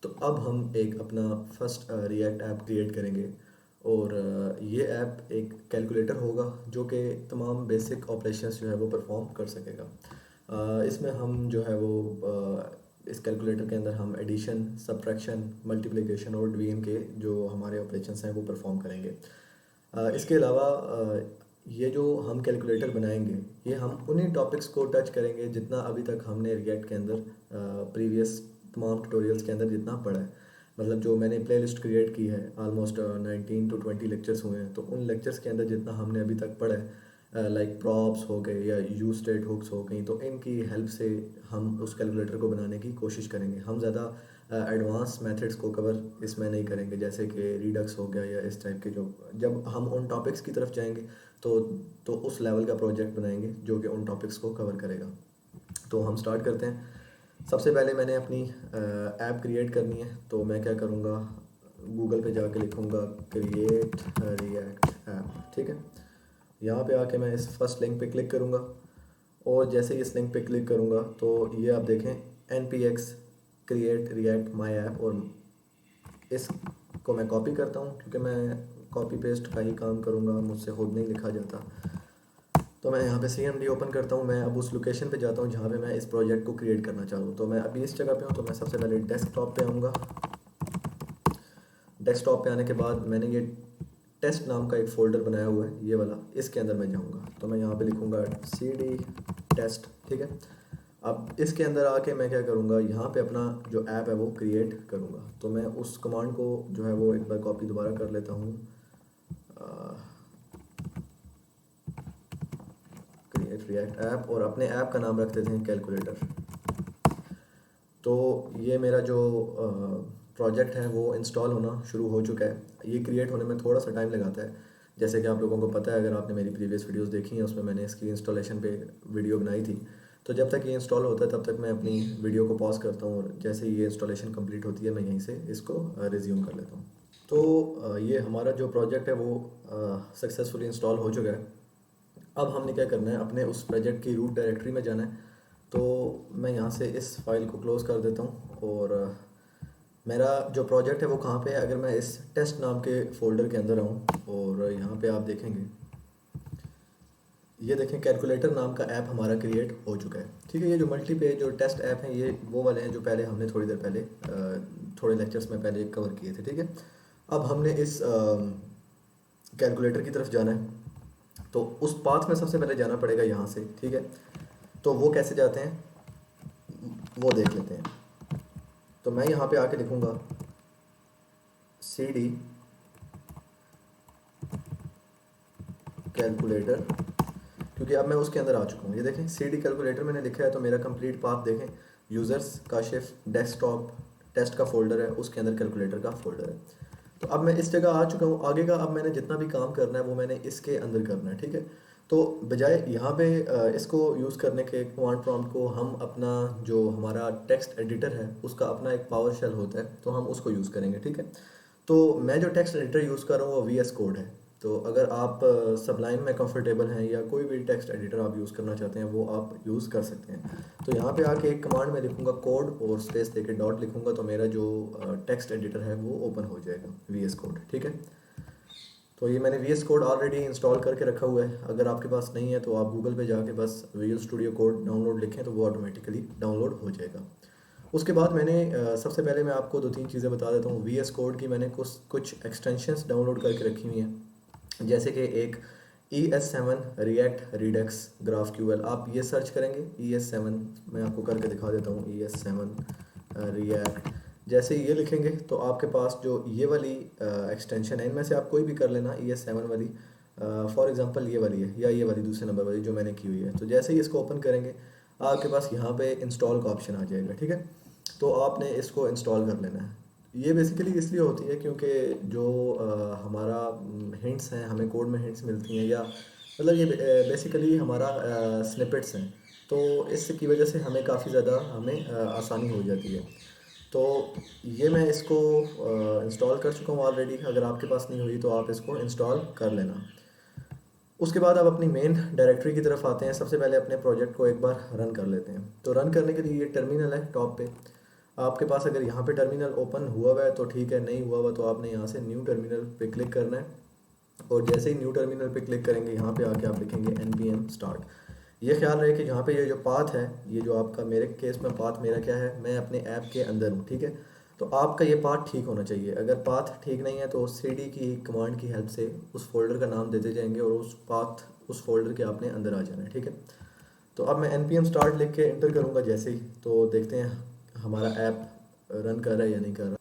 तो अब हम एक अपना फर्स्ट रिएक्ट ऐप क्रिएट करेंगे और ये ऐप एक कैलकुलेटर होगा जो कि तमाम बेसिक ऑपरेशंस जो है वो परफॉर्म कर सकेगा। इसमें हम जो है वो इस कैलकुलेटर के अंदर हम एडिशन, सब्ट्रैक्शन, मल्टीप्लिकेशन और डिवीजन के जो हमारे ऑपरेशंस हैं वो परफॉर्म करेंगे। इसके अलावा ये जो हम कैलकुलेटर बनाएंगे ये हम उन्हीं टॉपिक्स को टच करेंगे जितना अभी तक हमने रिएक्ट के अंदर प्रीवियस तमाम ट्यूटोरियल्स के अंदर जितना पढ़ा है। मतलब जो मैंने प्लेलिस्ट क्रिएट की है ऑलमोस्ट 19 to 20 लेक्चर्स हुए हैं, तो उन लेक्चर्स के अंदर जितना हमने अभी तक पढ़ा है लाइक प्रॉप्स हो गए या यूज स्टेट हुक्स हो गई, तो इनकी हेल्प से हम उस कैलकुलेटर को बनाने की कोशिश करेंगे। हम ज़्यादा एडवांस मेथड्स को कवर इसमें नहीं करेंगे, जैसे कि रिडक्स हो गया या इस टाइप के। जो जब हम उन टॉपिक्स की तरफ जाएंगे तो उस लेवल का प्रोजेक्ट बनाएंगे जो कि उन टॉपिक्स को कवर करेगा। तो हम स्टार्ट करते हैं। सबसे पहले मैंने अपनी ऐप क्रिएट करनी है, तो मैं क्या करूँगा, गूगल पे जाके लिखूँगा क्रिएट रिएक्ट ऐप। ठीक है, यहाँ पे आके मैं इस फर्स्ट लिंक पे क्लिक करूँगा और जैसे ही इस लिंक पे क्लिक करूँगा तो ये आप देखें NPX create react my app, और इसको मैं कॉपी करता हूँ क्योंकि मैं कॉपी पेस्ट का ही काम करूँगा, मुझसे खुद नहीं लिखा जाता। तो मैं यहाँ पे CMD ओपन करता हूँ। मैं अब उस लोकेशन पे जाता हूँ जहाँ पे मैं इस प्रोजेक्ट को क्रिएट करना चाहूँ। तो मैं अभी इस जगह पे हूँ, तो मैं सबसे पहले डेस्कटॉप पे आऊँगा। डेस्कटॉप पे आने के बाद मैंने ये टेस्ट नाम का एक फ़ोल्डर बनाया हुआ है, ये वाला, इसके अंदर मैं जाऊँगा। तो मैं यहाँ पे लिखूँगा CD टेस्ट। ठीक है, अब इसके अंदर आके मैं क्या करूँगा, यहाँ पे अपना जो ऐप है वो क्रिएट करूँगा। तो मैं उस कमांड को जो है वो एक बार कॉपी दोबारा कर लेता हूँ। क्रिएट रिएक्ट ऐप, और अपने ऐप का नाम रख देते हैं कैलकुलेटर। तो ये मेरा जो प्रोजेक्ट है वो इंस्टॉल होना शुरू हो चुका है। ये क्रिएट होने में थोड़ा सा टाइम लगाता है, जैसे कि आप लोगों को पता है, अगर आपने मेरी प्रीवियस वीडियोस देखी हैं उसमें मैंने इसकी इंस्टॉलेशन पे वीडियो बनाई थी। तो जब तक ये इंस्टॉल होता है तब तक मैं अपनी वीडियो को पॉज करता हूँ, और जैसे ही ये इंस्टॉलेशन कंप्लीट होती है मैं यहीं से इसको रिज्यूम कर लेता हूँ। तो ये हमारा जो प्रोजेक्ट है वो सक्सेसफुली इंस्टॉल हो चुका है। अब हमने क्या करना है, अपने उस प्रोजेक्ट की रूट डायरेक्टरी में जाना है। तो मैं यहाँ से इस फाइल को क्लोज़ कर देता हूँ, और मेरा जो प्रोजेक्ट है वो कहाँ पे है, अगर मैं इस टेस्ट नाम के फ़ोल्डर के अंदर आऊँ और यहाँ पे आप देखेंगे, ये देखें कैलकुलेटर नाम का ऐप हमारा क्रिएट हो चुका है। ठीक है, ये जो मल्टी पेज जो टेस्ट ऐप हैं ये वो वाले हैं जो पहले हमने थोड़ी देर पहले थोड़े लेक्चर्स में पहले कवर किए थे। ठीक है, अब हमने इस कैलकुलेटर की तरफ जाना है, तो उस पाथ में सबसे पहले जाना पड़ेगा यहाँ से। ठीक है, तो वो कैसे जाते हैं वो देख लेते हैं। तो मैं यहाँ पे आके लिखूँगा CD कैलकुलेटर, क्योंकि अब मैं उसके अंदर आ चुका हूँ। ये देखें CD कैलकुलेटर मैंने लिखा है, तो मेरा कंप्लीट पाथ देखें, यूज़र्स, काशिफ, डेस्कटॉप, टेस्ट का फ़ोल्डर है, उसके अंदर कैलकुलेटर का फ़ोल्डर है। तो अब मैं इस जगह आ चुका हूँ। आगे का अब मैंने जितना भी काम करना है वो मैंने इसके अंदर करना है। ठीक है, तो बजाय यहाँ पे इसको यूज़ करने के कमांड प्रॉम्प्ट को, हम अपना जो हमारा टेक्स्ट एडिटर है उसका अपना एक पावर शेल होता है, तो हम उसको यूज़ करेंगे। ठीक है, तो मैं जो टेक्स्ट एडिटर यूज़ कर रहा हूँ वो VS कोड है। तो अगर आप सबलाइन में कंफर्टेबल हैं या कोई भी टेक्स्ट एडिटर आप यूज़ करना चाहते हैं वो आप यूज़ कर सकते हैं। तो यहाँ पे आके एक कमांड में लिखूँगा कोड और स्पेस देके डॉट लिखूँगा, तो मेरा जो टेक्स्ट एडिटर है वो ओपन हो जाएगा, VS कोड। ठीक है, तो ये मैंने VS कोड ऑलरेडी इंस्टॉल करके रखा हुआ है। अगर आपके पास नहीं है तो आप गूगल पे जाके बबस विजुअल स्टूडियो कोड डाउनलोड लिखें तो वो ऑटोमेटिकली डाउनलोड हो जाएगा। उसके बाद मैंने सबसे पहले मैं आपको दो तीन चीज़ें बता देता हूँ। VS कोड की मैंने कुछ एक्सटेंशंस डाउनलोड करके रखी हुई हैं, जैसे कि एक ES7 रिएक्ट रिडक्स GraphQL। आप ये सर्च करेंगे ES7, मैं आपको करके दिखा देता हूँ, ES7 रिएक्ट। जैसे ये लिखेंगे तो आपके पास जो ये वाली एक्सटेंशन है, इनमें से आप कोई भी कर लेना। ES7 वाली फॉर एग्जांपल ये वाली है, या ये वाली दूसरे नंबर वाली जो मैंने की हुई है। तो जैसे ही इसको ओपन करेंगे आपके पास यहाँ पे इंस्टॉल का ऑप्शन आ जाएगा। ठीक है, तो आपने इसको इंस्टॉल कर लेना है। ये बेसिकली इसलिए होती है क्योंकि जो हमारा हिंट्स हैं, हमें कोड में हिंट्स मिलती हैं, या मतलब ये बेसिकली हमारा स्निपेट्स हैं, तो इसकी वजह से हमें काफ़ी ज़्यादा हमें आसानी हो जाती है। तो ये मैं इसको इंस्टॉल कर चुका हूँ ऑलरेडी। अगर आपके पास नहीं हुई तो आप इसको इंस्टॉल कर लेना। उसके बाद आप अपनी मेन डायरेक्टरी की तरफ आते हैं। सबसे पहले अपने प्रोजेक्ट को एक बार रन कर लेते हैं। तो रन करने के लिए ये टर्मिनल है टॉप पे, आपके पास अगर यहाँ पे टर्मिनल ओपन हुआ हुआ है तो ठीक है, नहीं हुआ हुआ तो आपने यहाँ से न्यू टर्मिनल पे क्लिक करना है, और जैसे ही न्यू टर्मिनल पे क्लिक करेंगे यहाँ पे आके आप लिखेंगे npm start। ये ख्याल रहे कि यहाँ पे ये जो पाथ है, ये जो आपका, मेरे केस में पाथ मेरा क्या है, मैं अपने ऐप के अंदर हूँ, ठीक है। तो आपका ये पाथ ठीक होना चाहिए। अगर पाथ ठीक नहीं है तो cd की कमांड की हेल्प से उस फोल्डर का नाम देते जाएंगे और उस पाथ, उस फोल्डर के आपने अंदर आ जाना है, ठीक है। तो अब मैं npm start लिख के एंटर करूँगा जैसे ही, तो देखते हैं हमारा ऐप रन कर रहा है या नहीं कर रहा।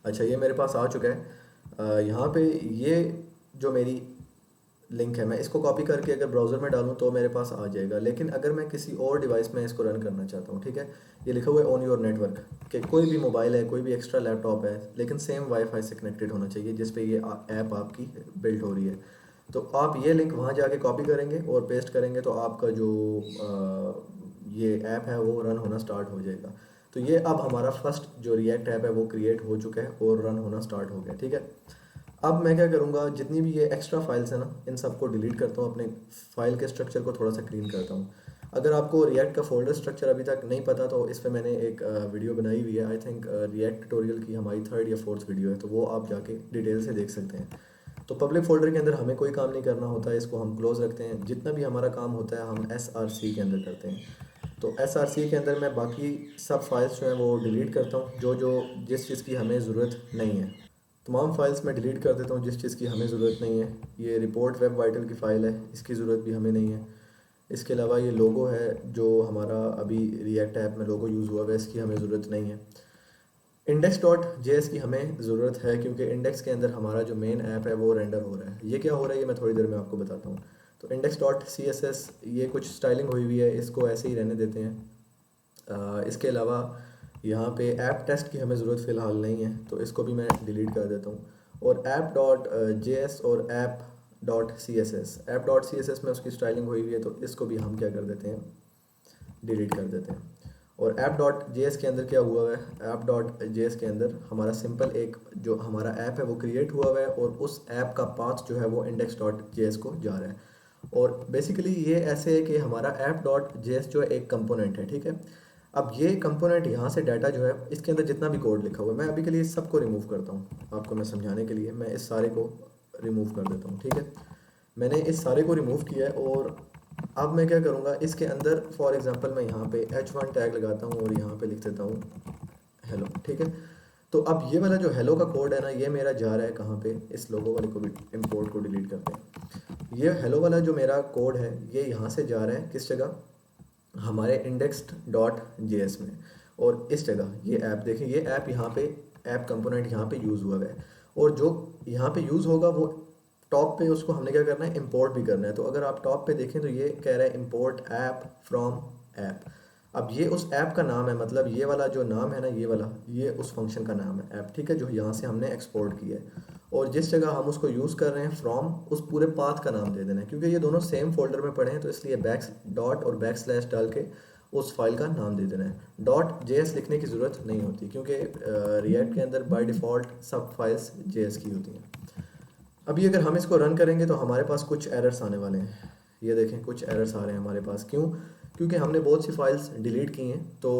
अच्छा, ये मेरे पास आ चुका है। यहाँ पे ये जो मेरी लिंक है, मैं इसको कॉपी करके अगर ब्राउज़र में डालूँ तो मेरे पास आ जाएगा, लेकिन अगर मैं किसी और डिवाइस में इसको रन करना चाहता हूँ, ठीक है, ये लिखा हुआ है ऑन योर नेटवर्क, कि कोई भी मोबाइल है, कोई भी एक्स्ट्रा लैपटॉप है, लेकिन सेम वाईफाई से कनेक्टेड होना चाहिए जिस पे ये ऐप आपकी बिल्ड हो रही है। तो आप ये लिंक वहाँ जाके कॉपी करेंगे और पेस्ट करेंगे तो आपका जो ये ऐप है वो रन होना स्टार्ट हो जाएगा। तो ये अब हमारा फर्स्ट जो रिएक्ट ऐप है वो क्रिएट हो चुका है और रन होना स्टार्ट हो गया, ठीक है। अब मैं क्या करूँगा, जितनी भी ये एक्स्ट्रा फाइल्स हैं ना, इन सबको डिलीट करता हूँ, अपने फाइल के स्ट्रक्चर को थोड़ा सा क्लीन करता हूँ। अगर आपको रिएक्ट का फोल्डर स्ट्रक्चर अभी तक नहीं पता तो इस पे मैंने एक वीडियो बनाई हुई है, आई थिंक रिएक्ट ट्यूटोरियल की हमारी 3rd या 4th वीडियो है, तो वो आप जाके डिटेल से देख सकते हैं। तो पब्लिक फोल्डर के अंदर हमें कोई काम नहीं करना होता है, इसको हम क्लोज रखते हैं। जितना भी हमारा काम होता है हम SRC के अंदर करते हैं। तो SRC के अंदर मैं बाकी सब फाइल्स जो हैं वो डिलीट करता हूँ, जो जिस चीज़ की हमें ज़रूरत नहीं है। तमाम फाइल्स मैं डिलीट कर देता हूँ जिस चीज़ की हमें ज़रूरत नहीं है। ये रिपोर्ट वेब वाइटल की फ़ाइल है, इसकी ज़रूरत भी हमें नहीं है। इसके अलावा ये लोगो है जो हमारा अभी रिएक्ट ऐप में लोगो यूज़ हुआ है, इसकी हमें ज़रूरत नहीं है। index.js की हमें ज़रूरत है क्योंकि इंडेक्स के अंदर हमारा जो मेन ऐप है वो रेंडर हो रहा है। ये क्या हो रहा है ये मैं थोड़ी देर में आपको बताता हूँ। तो index.css ये कुछ स्टाइलिंग हुई हुई है, इसको ऐसे ही रहने देते हैं। इसके अलावा यहाँ पे ऐप टेस्ट की हमें ज़रूरत फ़िलहाल नहीं है, तो इसको भी मैं डिलीट कर देता हूँ। और app.js और app.css में उसकी स्टाइलिंग हुई हुई है, तो इसको भी हम क्या कर देते हैं, डिलीट कर देते हैं। और app.js के अंदर क्या हुआ है, app.js के अंदर हमारा सिंपल एक जो हमारा ऐप है वो क्रिएट हुआ हुआ है और उस ऐप का पाथ जो है वो index.js को जा रहा है। और बेसिकली ये ऐसे है कि हमारा app.js जो है एक कंपोनेंट है, ठीक है। अब ये कंपोनेंट यहाँ से डाटा जो है, इसके अंदर जितना भी कोड लिखा हुआ है, मैं अभी के लिए इस सबको रिमूव करता हूँ, आपको मैं समझाने के लिए मैं इस सारे को रिमूव कर देता हूँ, ठीक है। मैंने इस सारे को रिमूव किया है और अब मैं क्या करूँगा, इसके अंदर फॉर एग्जांपल मैं यहाँ पे h1 टैग लगाता हूँ और यहाँ पे लिख देता हूँ हेलो, ठीक है। तो अब ये वाला जो हेलो का कोड है ना, ये मेरा जा रहा है कहाँ पे, इस लोगो वाले को भी इंपोर्ट को डिलीट करते हैं। ये हेलो वाला जो मेरा कोड है ये यहाँ से जा रहा है किस जगह, हमारे index.js में। और इस जगह ये ऐप देखें, ये ऐप यहाँ पे ऐप कंपोनेंट यहाँ पे यूज़ हुआ है और जो यहाँ पे यूज़ होगा वो टॉप पे उसको हमने क्या करना है, इंपोर्ट भी करना है। तो अगर आप टॉप पे देखें तो ये कह रहा है इंपोर्ट ऐप फ्रॉम ऐप। अब ये उस ऐप का नाम है, मतलब ये वाला जो नाम है ना, ये वाला, ये उस फंक्शन का नाम है ऐप, ठीक है, जो यहाँ से हमने एक्सपोर्ट किया है। और जिस जगह हम उसको यूज़ कर रहे हैं फ्रॉम, उस पूरे पाथ का नाम दे देना है, क्योंकि ये दोनों सेम फोल्डर में पड़े हैं तो इसलिए बैक और बैक स्लैश डाल के उस फाइल का नाम दे देना है। .js लिखने की ज़रूरत नहीं होती क्योंकि रिएक्ट के अंदर बाय डिफ़ॉल्ट सब फाइल्स JS की होती हैं। अभी अगर हम इसको रन करेंगे तो हमारे पास कुछ एरर्स आने वाले हैं। ये देखें कुछ एरर्स आ रहे हैं हमारे पास, क्यों, क्योंकि हमने बहुत सी फाइल्स डिलीट की हैं। तो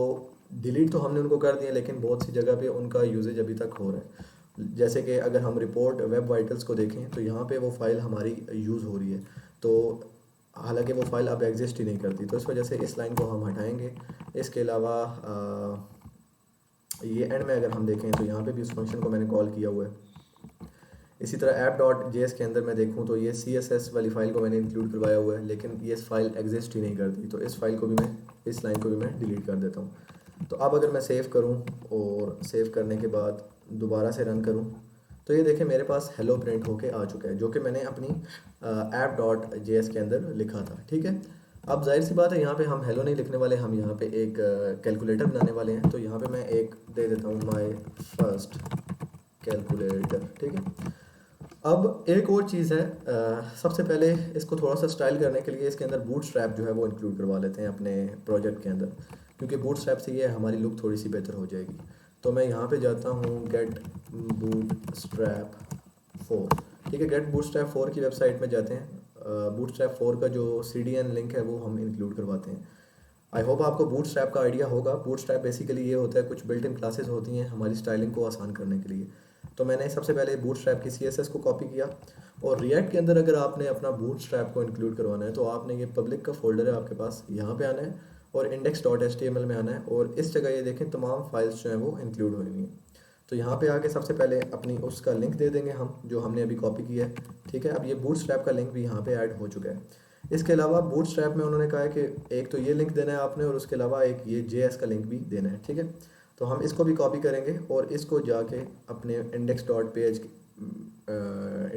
डिलीट तो हमने उनको कर दिया लेकिन बहुत सी जगह पे उनका यूजेज अभी तक हो रहा है। जैसे कि अगर हम रिपोर्ट वेब वाइटल्स को देखें तो यहाँ पे वो फाइल हमारी यूज़ हो रही है, तो हालांकि वो फाइल अब एग्जिस्ट ही नहीं करती, तो इस वजह से इस लाइन को हम हटाएंगे। इसके अलावा ये एंड में अगर हम देखें तो यहाँ पे भी उस फंक्शन को मैंने कॉल किया हुआ है। इसी तरह app.js के अंदर मैं देखूँ तो ये CSS वाली फ़ाइल को मैंने इंक्लूड करवाया हुआ है, लेकिन ये फाइल एग्जिस्ट ही नहीं करती, तो इस फाइल को भी मैं, इस लाइन को भी मैं डिलीट कर देता हूँ। तो अब अगर मैं सेव करूँ और सेव करने के बाद दोबारा से रन करूँ तो ये देखें मेरे पास हेलो प्रिंट होके आ चुका है, जो कि मैंने अपनी app.js के अंदर लिखा था, ठीक है। अब जाहिर सी बात है यहाँ पे हम हेलो नहीं लिखने वाले, हम यहाँ पे एक कैलकुलेटर बनाने वाले हैं। तो यहाँ पे मैं एक दे देता हूँ माई फर्स्ट कैलकुलेटर, ठीक है। अब एक और चीज़ है, सबसे पहले इसको थोड़ा सा स्टाइल करने के लिए इसके अंदर बूटस्ट्रैप जो है वो इंक्लूड करवा लेते हैं अपने प्रोजेक्ट के अंदर, क्योंकि बूटस्ट्रैप से ये हमारी लुक थोड़ी सी बेहतर हो जाएगी। तो मैं यहाँ पे जाता हूँ गेट बूटस्ट्रैप 4, ठीक है। गेट बूटस्ट्रैप 4 की वेबसाइट में जाते हैं। बूटस्ट्रैप 4 का जो CDN लिंक है वो हम इंक्लूड करवाते हैं। आई होप आपको बूटस्ट्रैप का आइडिया होगा। बूटस्ट्रैप बेसिकली ये होता है, कुछ बिल्ट इन क्लासेस होती हैं हमारी स्टाइलिंग को आसान करने के लिए। तो मैंने सबसे पहले बूटस्ट्रैप की CSS को कॉपी किया, और रिएक्ट के अंदर अगर आपने अपना बूटस्ट्रैप को इंक्लूड करवाना है तो आपने ये पब्लिक का फोल्डर है आपके पास, यहाँ पे आना है और index.html में आना है, और इस जगह ये देखें तमाम फाइल्स जो हैं वो इंक्लूड हुई हुई हैं। तो यहाँ पे आके सबसे पहले अपनी उसका लिंक दे देंगे हम, जो हमने अभी कॉपी किया है, ठीक है। अब ये बूटस्ट्रैप का लिंक भी यहाँ पे ऐड हो चुका है। इसके अलावा बूटस्ट्रैप में उन्होंने कहा है कि एक तो ये लिंक देना है आपने, और उसके अलावा एक ये JS का लिंक भी देना है, ठीक है। तो हम इसको भी कॉपी करेंगे और इसको जाके अपने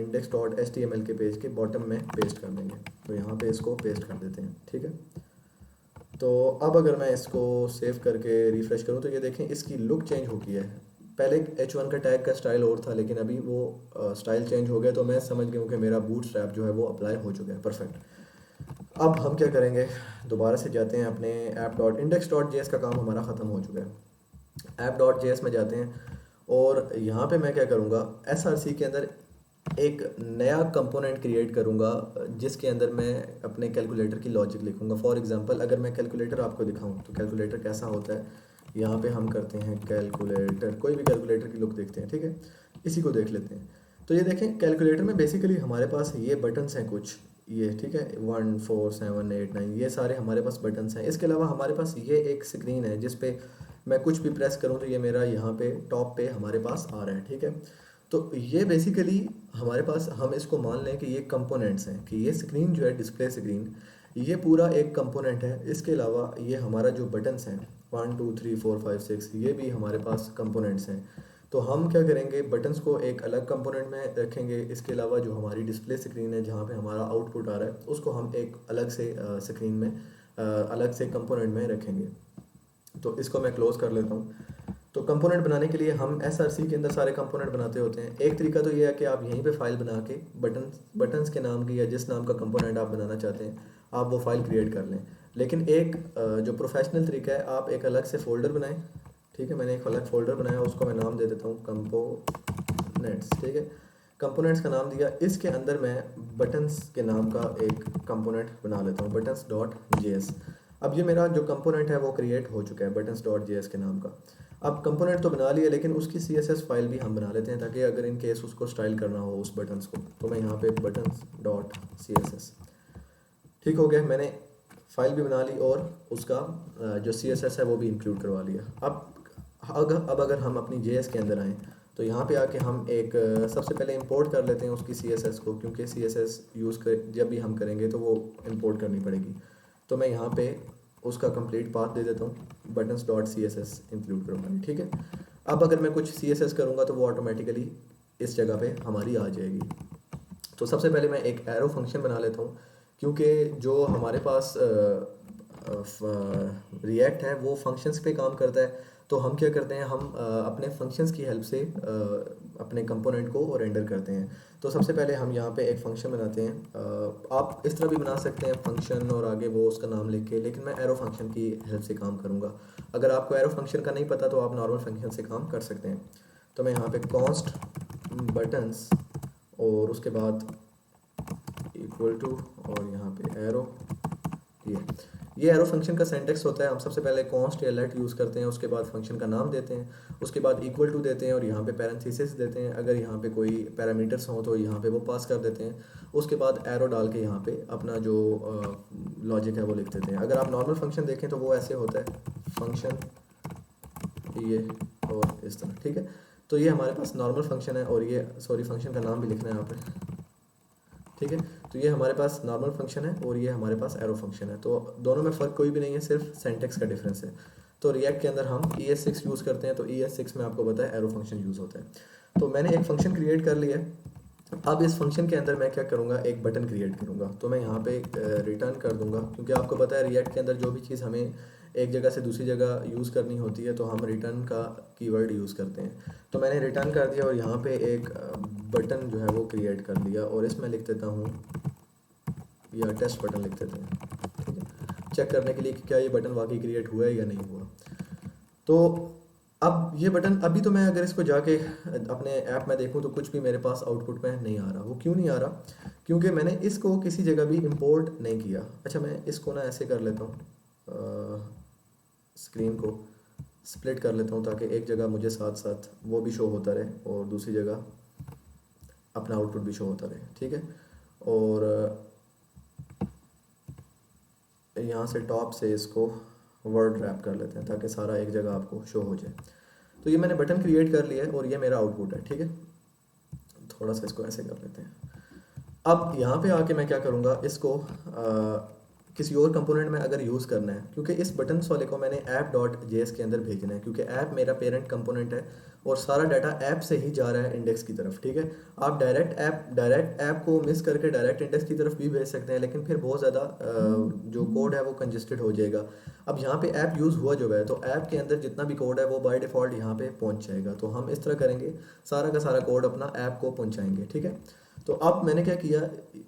index.html के पेज के बॉटम में पेस्ट कर देंगे। तो यहाँ पे इसको पेस्ट कर देते हैं, ठीक है। तो अब अगर मैं इसको सेव करके रिफ़्रेश करूँ तो ये देखें इसकी लुक चेंज हो गई है। पहले H1 का टैग का स्टाइल और था, लेकिन अभी वो स्टाइल चेंज हो गया, तो मैं समझ गया हूँ कि मेरा बूटस्ट्रैप जो है वो अप्लाई हो चुका है। परफेक्ट। अब हम क्या करेंगे, दोबारा से जाते हैं अपने app.index.js का काम हमारा ख़त्म हो चुका है। app.js में जाते हैं, और यहाँ पे मैं क्या करूँगा, SRC के अंदर एक नया कंपोनेंट क्रिएट करूँगा जिसके अंदर मैं अपने कैलकुलेटर की लॉजिक लिखूँगा। फॉर एग्जांपल अगर मैं कैलकुलेटर आपको दिखाऊँ तो कैलकुलेटर कैसा होता है, यहाँ पे हम करते हैं कैलकुलेटर, कोई भी कैलकुलेटर की लुक देखते हैं, ठीक है। इसी को देख लेते हैं। तो ये देखें कैलकुलेटर में बेसिकली हमारे पास ये बटन्स हैं कुछ, ये ठीक है, 1 4 7 8 9, ये सारे हमारे पास बटन्स हैं। इसके अलावा हमारे पास ये एक स्क्रीन है जिस पे मैं कुछ भी प्रेस करूँ तो ये मेरा यहाँ पे टॉप पे हमारे पास आ रहा है, ठीक है। तो ये बेसिकली हमारे पास, हम इसको मान लें कि ये कंपोनेंट्स हैं, कि ये स्क्रीन जो है डिस्प्ले स्क्रीन, ये पूरा एक कंपोनेंट है। इसके अलावा ये हमारा जो बटन्स हैं 1 2 3 4 5 6, ये भी हमारे पास कंपोनेंट्स हैं। तो हम क्या करेंगे, बटन्स को एक अलग कंपोनेंट में रखेंगे। इसके अलावा जो हमारी डिस्प्ले स्क्रीन है जहाँ पे हमारा आउटपुट आ रहा है, उसको हम एक अलग से स्क्रीन में अलग से कंपोनेंट में रखेंगे। तो इसको मैं क्लोज कर लेता हूँ। तो कंपोनेंट बनाने के लिए हम SRC के अंदर सारे कंपोनेंट बनाते होते हैं। एक तरीका तो ये है कि आप यहीं पे फाइल बना के बटन्स के नाम की या जिस नाम का कंपोनेंट आप बनाना चाहते हैं आप वो फाइल क्रिएट कर लें। लेकिन एक जो प्रोफेशनल तरीका है, आप एक अलग से फोल्डर बनाएं, ठीक है। मैंने एक अलग फोल्डर बनाया, उसको मैं नाम दे देता हूँ कंपोनेंट्स, ठीक है। कंपोनेंट्स का नाम दिया, इसके अंदर मैं बटन्स के नाम का एक कंपोनेंट बना लेता हूँ, buttons.js। अब ये मेरा जो कंपोनेंट है वो क्रिएट हो चुका है buttons.js के नाम का। अब कंपोनेंट तो बना लिया, लेकिन उसकी CSS फाइल भी हम बना लेते हैं, ताकि अगर इन केस उसको स्टाइल करना हो उस बटन्स को। तो मैं यहाँ पे buttons.css, ठीक हो गया, मैंने फाइल भी बना ली और उसका जो CSS है वो भी इंक्लूड करवा लिया। अब अगर हम अपनी JS के अंदर आएँ तो यहाँ पे आके हम एक सबसे पहले इंपोर्ट कर लेते हैं उसकी CSS को, क्योंकि CSS यूज़ कर जब भी हम करेंगे तो वो इंपोर्ट करनी पड़ेगी। तो मैं यहाँ पे उसका कंप्लीट पाथ दे देता हूँ, buttons.css इंक्लूड करवानी, ठीक है। अब अगर मैं कुछ CSS करूँगा तो वो ऑटोमेटिकली इस जगह पे हमारी आ जाएगी। तो सबसे पहले मैं एक एरो फंक्शन बना लेता हूँ, क्योंकि जो हमारे पास रिएक्ट है वो फंक्शंस पे काम करता है। तो हम क्या करते हैं, हम अपने फंक्शंस की हेल्प से अपने कंपोनेंट को रेंडर करते हैं। तो सबसे पहले हम यहाँ पे एक फंक्शन बनाते हैं। आप इस तरह भी बना सकते हैं फंक्शन और आगे वो उसका नाम लिख के, लेकिन मैं एरो फंक्शन की हेल्प से काम करूँगा। अगर आपको एरो फंक्शन का नहीं पता तो आप नॉर्मल फंक्शन से काम कर सकते हैं। तो मैं यहाँ पे कॉन्स्ट बटन्स और उसके बाद इक्वल टू और यहाँ पे एरो, ये एरो फंक्शन का सिंटैक्स होता है। हम सबसे पहले कॉन्स्ट या लेट यूज़ करते हैं, उसके बाद फंक्शन का नाम देते हैं, उसके बाद इक्वल टू देते हैं और यहाँ पे पैरेंथेसिस देते हैं। अगर यहाँ पे कोई पैरामीटर्स हों तो यहाँ पे वो पास कर देते हैं। उसके बाद एरो डाल के यहाँ पे अपना जो लॉजिक है वो लिख देते हैं। अगर आप नॉर्मल फंक्शन देखें तो वो ऐसे होता है, फंक्शन ये और इस तरह, ठीक है। तो ये हमारे पास नॉर्मल फंक्शन है, और ये फंक्शन का नाम भी लिखना है आपने, ठीक है। तो ये हमारे पास नॉर्मल फंक्शन है और ये हमारे पास एरो फंक्शन है। तो दोनों में फ़र्क कोई भी नहीं है, सिर्फ सिंटैक्स का डिफरेंस है। तो रिएक्ट के अंदर हम ES6 यूज़ करते हैं, तो ES6 में आपको पता है एरो फंक्शन यूज़ होता है। तो मैंने एक फंक्शन क्रिएट कर लिया। अब इस फंक्शन के अंदर मैं क्या करूँगा, एक बटन क्रिएट करूँगा। तो मैं यहाँ पे रिटर्न कर दूँगा, क्योंकि आपको पता है रिएक्ट के अंदर जो भी चीज़ हमें एक जगह से दूसरी जगह यूज़ करनी होती है तो हम रिटर्न का कीवर्ड यूज़ करते हैं। तो मैंने रिटर्न कर दिया और यहाँ पे एक बटन जो है वो क्रिएट कर दिया, और इसमें लिख देता हूँ, या टेस्ट बटन लिख देते हैं, ठीक है, चेक करने के लिए कि क्या ये बटन वाकई क्रिएट हुआ है या नहीं हुआ। तो अब ये बटन, अभी तो मैं अगर इसको जाके अपने ऐप में देखूं तो कुछ भी मेरे पास आउटपुट में नहीं आ रहा। वो क्यों नहीं आ रहा, क्योंकि मैंने इसको किसी जगह भी इंपोर्ट नहीं किया। अच्छा, मैं इसको ना ऐसे कर लेता हूँ, स्क्रीन को स्प्लिट कर लेता हूँ ताकि एक जगह मुझे साथ साथ वो भी शो होता रहे और दूसरी जगह अपना आउटपुट भी शो होता रहे, ठीक है। और यहाँ से टॉप से इसको वर्ड रैप कर लेते हैं ताकि सारा एक जगह आपको शो हो जाए। तो ये मैंने बटन क्रिएट कर लिया है और ये मेरा आउटपुट है, ठीक है। थोड़ा सा इसको ऐसे कर लेते हैं। अब यहाँ पे आके मैं क्या करूँगा, इसको किसी और कंपोनेंट में अगर यूज़ करना है, क्योंकि इस बटन वाले को मैंने app.js के अंदर भेजना है, क्योंकि ऐप मेरा पेरेंट कंपोनेंट है और सारा डाटा ऐप से ही जा रहा है इंडेक्स की तरफ, ठीक है। आप डायरेक्ट ऐप को मिस करके डायरेक्ट इंडेक्स की तरफ भी भेज सकते हैं, लेकिन फिर बहुत ज़्यादा जो कोड है वो कंजेस्टेड हो जाएगा। अब यहाँ पे ऐप यूज़ हुआ जो है, तो ऐप के अंदर जितना भी कोड है वो बाय डिफ़ॉल्ट यहाँ पे पहुँच जाएगा। तो हम इस तरह करेंगे, सारा का सारा कोड अपना ऐप को पहुँचाएंगे, ठीक है। तो अब मैंने क्या किया,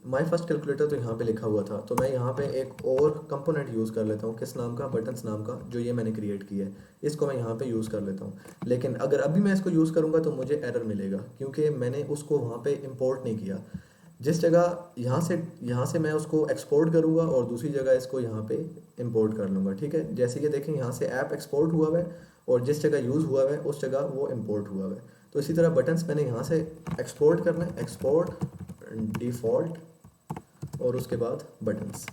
माई फर्स्ट कैलकुलेटर तो यहाँ पे लिखा हुआ था, तो मैं यहाँ पे एक और कंपोनेंट यूज़ कर लेता हूँ, किस नाम का, बटन्स नाम का, जो ये मैंने क्रिएट किया है, इसको मैं यहाँ पे यूज़ कर लेता हूँ। लेकिन अगर अभी मैं इसको यूज़ करूँगा तो मुझे एरर मिलेगा, क्योंकि मैंने उसको वहाँ पे इंपोर्ट नहीं किया। जिस जगह यहाँ से मैं उसको एक्सपोर्ट करूँगा और दूसरी जगह इसको यहाँ पे इंपोर्ट कर लूँगा, ठीक है। जैसे कि देखें, यहाँ से ऐप एक्सपोर्ट हुआ हुआ है और जिस जगह यूज़ हुआ हुआ है उस जगह वो इंपोर्ट हुआ हुआ है। तो इसी तरह बटन्स मैंने यहाँ से एक्सपोर्ट करना है, एक्सपोर्ट डिफ़ॉल्ट और उसके बाद बटन्स,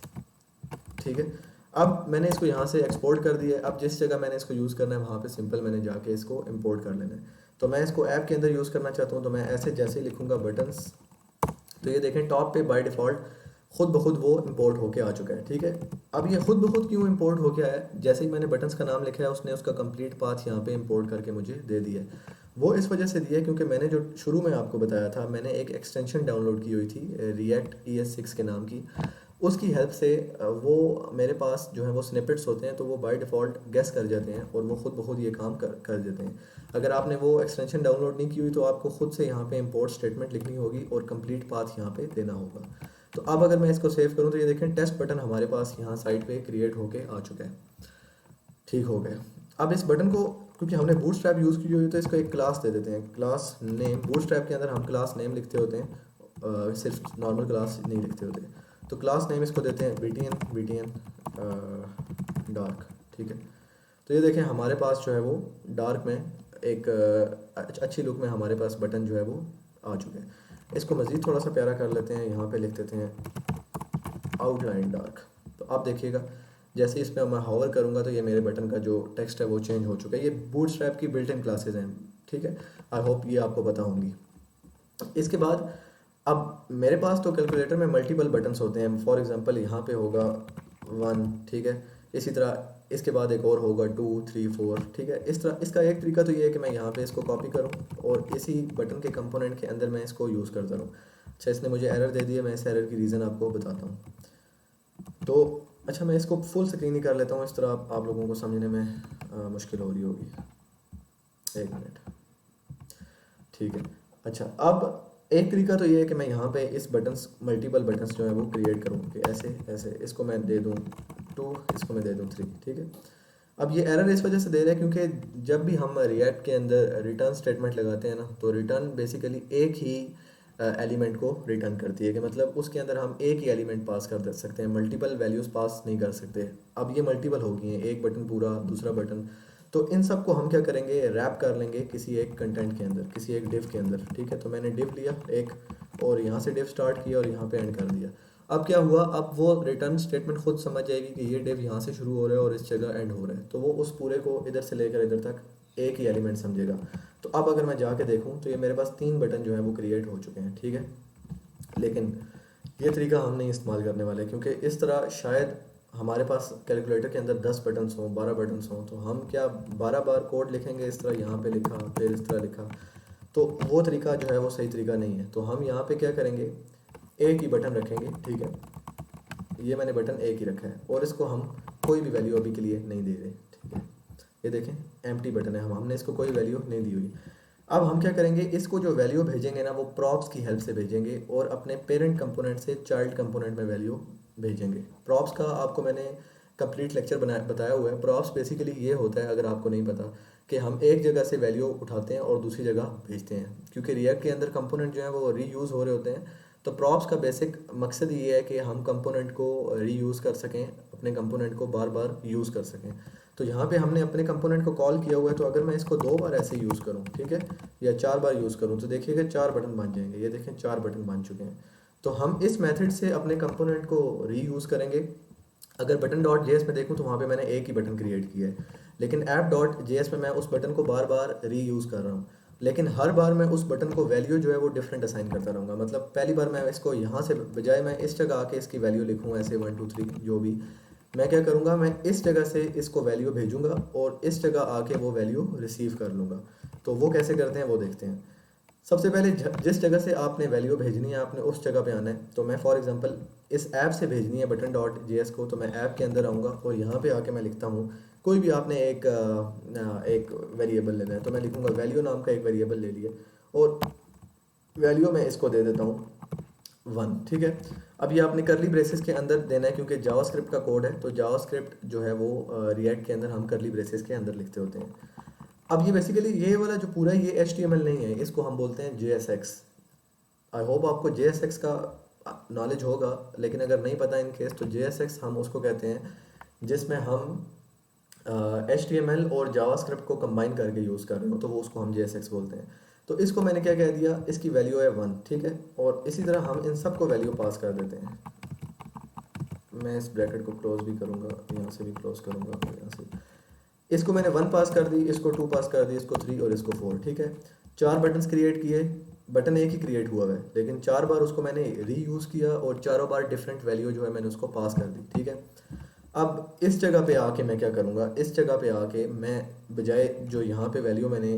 ठीक है। अब मैंने इसको यहाँ से एक्सपोर्ट कर दिया है। अब जिस जगह मैंने इसको यूज़ करना है वहाँ पे सिंपल मैंने जाके इसको इंपोर्ट कर लेना है। तो मैं इसको ऐप के अंदर यूज़ करना चाहता हूँ, तो मैं ऐसे जैसे ही लिखूँगा बटन्स, तो ये देखें टॉप पे बाय डिफ़ॉल्ट खुद ब खुद वो इंपोर्ट होके आ चुका है, ठीक है। अब ये खुद ब खुद क्यों इंपोर्ट होके आया है, जैसे ही मैंने बटन्स का नाम लिखा है उसने उसका कंप्लीट पाथ यहाँ पे इंपोर्ट करके मुझे दे दिया है। वो इस वजह से दिया है क्योंकि मैंने जो शुरू में आपको बताया था, मैंने एक एक्सटेंशन डाउनलोड की हुई थी रिएक्ट ES6 के नाम की। उसकी हेल्प से वो मेरे पास जो है वो स्निपेट्स होते हैं, तो वो बाय डिफ़ॉल्ट गेस कर जाते हैं और वो खुद ब खुद ये काम कर देते हैं। अगर आपने वो एक्सटेंशन डाउनलोड नहीं की हुई तो आपको खुद से यहाँ पे इंपोर्ट स्टेटमेंट लिखनी होगी और कंप्लीट पाथ यहाँ पे देना होगा। तो अब अगर मैं इसको सेव करूँ तो ये देखें टेस्ट बटन हमारे पास यहाँ साइड पे क्रिएट होके आ चुका है, ठीक हो गया। अब इस बटन को, क्योंकि हमने बूटस्ट्रैप यूज़ की हुई, तो इसको एक क्लास दे देते हैं, क्लास नेम। बूटस्ट्रैप के अंदर हम क्लास नेम लिखते होते हैं, सिर्फ नॉर्मल क्लास नहीं लिखते होते। तो क्लास नेम इसको देते हैं BTN डार्क, ठीक है। तो ये देखें हमारे पास जो है वो डार्क में एक अच्छी लुक में हमारे पास बटन जो है वो आ चुके हैं। इसको मज़ीद थोड़ा सा प्यारा कर लेते हैं, यहाँ पे लिख देते हैं आउटलाइन डार्क। तो आप देखिएगा जैसे इस पर मैं हॉवर करूँगा तो ये मेरे बटन का जो टेक्स्ट है वो चेंज हो चुका है। ये बूटस्ट्रैप की बिल्ट इन क्लासेज हैं, ठीक है। आई होप ये आपको पता होंगी। इसके बाद अब मेरे पास तो कैलकुलेटर में मल्टीपल बटन्स होते हैं। फॉर एग्जांपल यहाँ पे होगा 1, ठीक है। इसी तरह इसके बाद एक और होगा 2, 3, 4, ठीक है। इस तरह इसका एक तरीका तो ये है कि मैं यहाँ पे इसको कॉपी करूँ और इसी बटन के कंपोनेंट के अंदर मैं इसको यूज़ करता रहूँ। अच्छा, इसने मुझे एरर दे दिया, मैं इस एरर की रीज़न आपको बताता हूँ। तो अच्छा, मैं इसको फुल स्क्रीन ही कर लेता हूँ, इस तरह आप लोगों को समझने में मुश्किल हो रही होगी। एक मिनट, ठीक है। अच्छा, अब एक तरीका तो ये है कि मैं यहाँ पे इस बटन्स, मल्टीपल बटन्स जो है वो क्रिएट करूँ कि ऐसे ऐसे, इसको मैं दे दूँ 2, इसको मैं दे दूँ 3, ठीक है। अब ये एरर इस वजह से दे रहा है क्योंकि जब भी हम रिएक्ट के अंदर रिटर्न स्टेटमेंट लगाते हैं ना, तो रिटर्न बेसिकली एक ही एलिमेंट को रिटर्न करती है, कि मतलब उसके अंदर हम एक ही एलिमेंट पास कर सकते हैं, मल्टीपल वैल्यूज़ पास नहीं कर सकते। अब ये मल्टीपल हो गई हैं, एक बटन पूरा, दूसरा बटन, तो इन सब को हम क्या करेंगे, रैप कर लेंगे किसी एक कंटेंट के अंदर, किसी एक डिव के अंदर, ठीक है। तो मैंने डिव लिया एक और यहाँ से डिव स्टार्ट किया और यहाँ पे एंड कर दिया। अब क्या हुआ, अब वो रिटर्न स्टेटमेंट खुद समझ जाएगी कि ये डिव यहाँ से शुरू हो रहा है और इस जगह एंड हो रहा है, तो वो उस पूरे को इधर से लेकर इधर तक एक ही एलिमेंट समझेगा। तो अब अगर मैं जाके देखूँ तो ये मेरे पास 3 बटन जो है वो क्रिएट हो चुके हैं, ठीक है। लेकिन ये तरीका हम नहीं इस्तेमाल करने वाले, क्योंकि इस तरह शायद हमारे पास कैलकुलेटर के अंदर 10 बटन्स हों, 12 बटन्स हों, तो हम क्या 12 बार कोड लिखेंगे, इस तरह यहाँ पे लिखा फिर इस तरह लिखा, तो वो तरीका जो है वो सही तरीका नहीं है। तो हम यहाँ पे क्या करेंगे, एक ही बटन रखेंगे, ठीक है। ये मैंने बटन एक ही रखा है और इसको हम कोई भी वैल्यू अभी के लिए नहीं दे रहे, ठीक है। ये देखें एम्प्टी बटन है, हमने इसको कोई वैल्यू नहीं दी हुई। अब हम क्या करेंगे, इसको जो वैल्यू भेजेंगे ना वो प्रॉप्स की हेल्प से भेजेंगे और अपने पेरेंट कंपोनेंट से चाइल्ड कंपोनेंट में वैल्यू भेजेंगे। प्रॉप्स का आपको मैंने कंप्लीट लेक्चर बताया हुआ है। प्रॉप्स बेसिकली ये होता है, अगर आपको नहीं पता, कि हम एक जगह से वैल्यू उठाते हैं और दूसरी जगह भेजते हैं, क्योंकि रिएक्ट के अंदर कंपोनेंट जो है वो रीयूज़ हो रहे होते हैं। तो प्रॉप्स का बेसिक मकसद ये है कि हम कंपोनेंट को रीयूज़ कर सकें अपने कंपोनेंट को बार बार यूज़ कर सकें। तो यहाँ पे हमने अपने कंपोनेंट को कॉल किया हुआ है, तो अगर मैं इसको 2 बार ऐसे यूज़ करूँ, ठीक है, या 4 बार यूज़ करूँ, तो देखिएगा 4 बटन बन जाएंगे। ये देखें 4 बटन बन चुके हैं। तो हम इस मेथड से अपने कंपोनेंट को रीयूज़ करेंगे। अगर बटन डॉट जेएस में देखूँ तो वहाँ पे मैंने एक ही बटन क्रिएट किया है, लेकिन ऐप डॉट जेएस में मैं उस बटन को बार बार रीयूज़ कर रहा हूँ। लेकिन हर बार मैं उस बटन को वैल्यू जो है वो डिफरेंट असाइन करता रहूँगा। मतलब पहली बार मैं इसको यहाँ से बजाय मैं इस जगह आके इसकी वैल्यू लिखूँ ऐसे 1 2 3 जो भी, मैं क्या करूँगा, मैं इस जगह से इसको वैल्यू भेजूँगा और इस जगह आके वो वैल्यू रिसीव कर लूँगा। तो वो कैसे करते हैं वो देखते हैं। सबसे पहले जिस जगह से आपने वैल्यू भेजनी है आपने उस जगह पे आना है। तो मैं फॉर एग्जांपल इस ऐप से भेजनी है बटन डॉट जेएस को, तो मैं ऐप के अंदर आऊँगा और यहाँ पे आके मैं लिखता हूँ कोई भी आपने एक वेरिएबल लेना है, तो मैं लिखूँगा वैल्यू नाम का एक वेरिएबल ले लिया और वैल्यू मैं इसको दे देता हूँ 1, ठीक है। अब ये आपने करली ब्रेसेस के अंदर देना है क्योंकि जावास्क्रिप्ट का कोड है, तो जावास्क्रिप्ट जो है वो रिएक्ट के अंदर हम करली ब्रेसेस के अंदर लिखते होते हैं। अब ये बेसिकली ये वाला जो पूरा ये HTML नहीं है, इसको हम बोलते हैं JSX। आई होप आपको JSX का नॉलेज होगा, लेकिन अगर नहीं पता इन केस तो JSX हम उसको कहते हैं जिसमें हम HTML और जावास्क्रिप्ट को कंबाइन करके यूज़ कर रहे हो, तो वो उसको हम JSX बोलते हैं। तो इसको मैंने क्या कह दिया, इसकी वैल्यू है 1, ठीक है। और इसी तरह हम इन सब को वैल्यू पास कर देते हैं। मैं इस ब्रैकेट को क्लोज भी करूँगा, यहाँ से भी क्लोज करूँगा, यहाँ से इसको मैंने 1 पास कर दी, इसको 2 पास कर दी, इसको 3 और इसको 4, ठीक है। 4 बटन्स क्रिएट किए, बटन एक ही क्रिएट हुआ है लेकिन 4 बार उसको मैंने रीयूज़ किया और चारों बार डिफरेंट वैल्यू जो है मैंने उसको पास कर दी, ठीक है। अब इस जगह पे आके मैं क्या करूँगा, इस जगह पे आके मैं बजाय जो यहाँ पे वैल्यू मैंने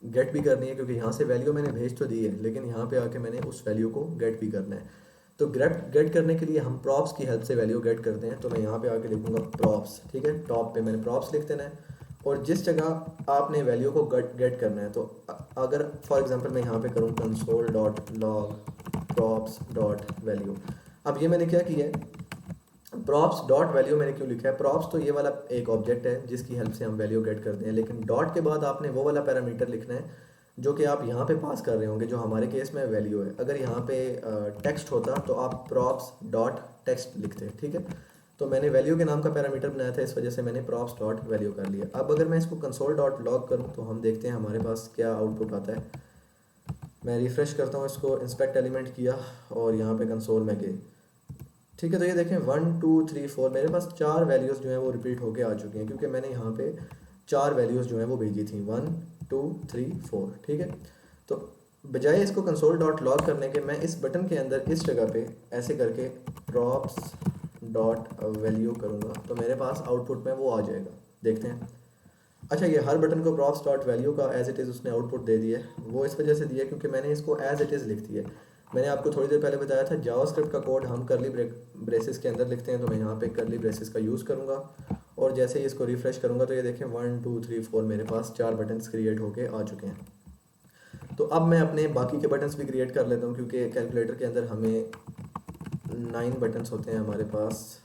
गेट भी करनी है, क्योंकि यहाँ से वैल्यू मैंने भेज तो दी है लेकिन यहाँ पे आके मैंने उस वैल्यू को गेट भी करना है। तो गेट करने के लिए हम प्रॉप्स की हेल्प से वैल्यू गेट करते हैं। तो मैं यहाँ पे आके लिखूँगा प्रॉप्स, ठीक है। टॉप पे मैंने प्रॉप्स लिख देना है और जिस जगह आपने वैल्यू को गेट करना है, तो अगर फॉर एग्जांपल मैं यहाँ पे करूँ console.log props.value, अब ये मैंने क्या किया है, प्रॉप्स डॉट वैल्यू मैंने क्यों लिखा है, प्रॉप्स तो ये वाला एक ऑब्जेक्ट है जिसकी हेल्प से हम वैल्यू गेट करते हैं, लेकिन डॉट के बाद आपने वो वाला पैरामीटर लिखना है जो कि आप यहाँ पे पास कर रहे होंगे, जो हमारे केस में वैल्यू है। अगर यहाँ पे टेक्स्ट होता तो आप प्रॉप्स डॉट टेक्स्ट लिखते, ठीक है। तो मैंने वैल्यू के नाम का पैरामीटर बनाया था, इस वजह से मैंने प्रॉप्स डॉट वैल्यू कर लिया। अब अगर मैं इसको कंसोल डॉट लॉग करूँ तो हम देखते हैं हमारे पास क्या आउटपुट आता है। मैं रिफ़्रेश करता हूँ इसको, इंस्पेक्ट एलिमेंट किया और यहाँ पे कंसोल में गए, ठीक है। तो ये देखें 1 2 3 4 मेरे पास 4 वैल्यूज़ जो हैं वो रिपीट होके आ चुकी हैं, क्योंकि मैंने यहाँ पे 4 वैल्यूज़ जो हैं वो भेजी थी 1 2 3 4, ठीक है। तो बजाय इसको कंसोल डॉट लॉग करने के मैं इस बटन के अंदर इस जगह पे ऐसे करके प्रॉप्स डॉट वैल्यू करूँगा तो मेरे पास आउटपुट में वो आ जाएगा, देखते हैं। अच्छा, ये हर बटन को प्रॉप्स डॉट वैल्यू का एज इट इज़ उसने आउटपुट दे दिया है। वो इस वजह से दिया क्योंकि मैंने इसको एज इट इज़ लिख दिया। मैंने आपको थोड़ी देर पहले बताया था जावास्क्रिप्ट का कोड हम करली ब्रेसेस के अंदर लिखते हैं, तो मैं यहाँ पे करली ब्रेसेस का यूज़ करूँगा और जैसे ही इसको रिफ़्रेश करूँगा तो ये देखें 1 2 3 4 मेरे पास 4 बटन्स क्रिएट होके आ चुके हैं। तो अब मैं अपने बाकी के बटन्स भी क्रिएट कर लेता हूँ, क्योंकि कैलकुलेटर के अंदर हमें 9 बटन्स होते हैं हमारे पास,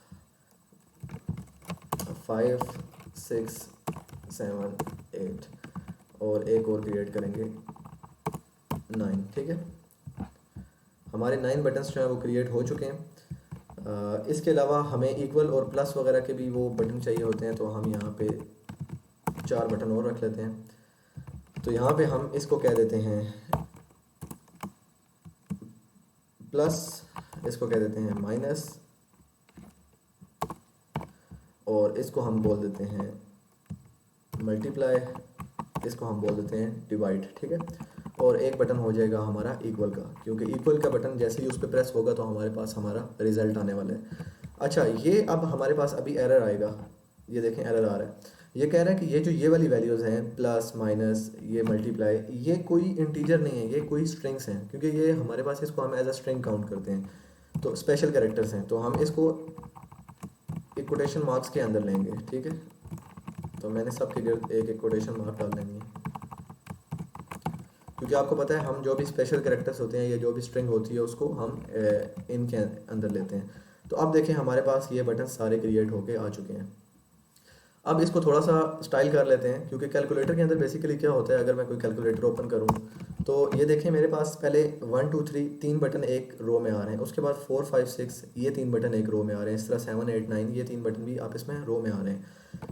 5 6 7 8 और एक और क्रिएट करेंगे 9, ठीक है। हमारे 9 बटन्स जो हैं वो क्रिएट हो चुके हैं। इसके अलावा हमें इक्वल और प्लस वगैरह के भी वो बटन चाहिए होते हैं, तो हम यहाँ पे 4 बटन और रख लेते हैं। तो यहाँ पे हम इसको कह देते हैं प्लस, इसको कह देते हैं माइनस और इसको हम बोल देते हैं मल्टीप्लाई, इसको हम बोल देते हैं डिवाइड, ठीक है। और एक बटन हो जाएगा हमारा इक्वल का, क्योंकि इक्वल का बटन जैसे ही उस पर प्रेस होगा तो हमारे पास हमारा रिजल्ट आने वाला है। अच्छा, ये अब हमारे पास अभी एरर आएगा, ये देखें एरर आ रहा है। ये कह रहा है कि ये वाली वैल्यूज़ हैं प्लस माइनस ये मल्टीप्लाई, ये कोई इंटीजर नहीं है, ये कोई स्ट्रिंग्स हैं, क्योंकि ये हमारे पास इसको हम एज अ स्ट्रिंग काउंट करते हैं, तो स्पेशल कैरेक्टर्स हैं, तो हम इसको एक कोटेशन मार्क्स के अंदर लेंगे, ठीक है। तो मैंने सबके गिर्द एक कोटेशन मार्क डाल देंगे, क्योंकि आपको पता है हम जो भी स्पेशल कैरेक्टर्स होते हैं या जो भी स्ट्रिंग होती है उसको हम इनके अंदर लेते हैं। तो अब देखें हमारे पास ये बटन सारे क्रिएट होके आ चुके हैं। अब इसको थोड़ा सा स्टाइल कर लेते हैं, क्योंकि कैलकुलेटर के अंदर बेसिकली क्या होता है, अगर मैं कोई कैलकुलेटर ओपन करूँ तो ये देखें मेरे पास पहले 1 2 3 तीन बटन एक रो में आ रहे हैं, उसके बाद 4 5 6 ये तीन बटन एक रो में आ रहे हैं, इस तरह 7 8 9 ये तीन बटन भी आप इसमें रो में आ रहे हैं।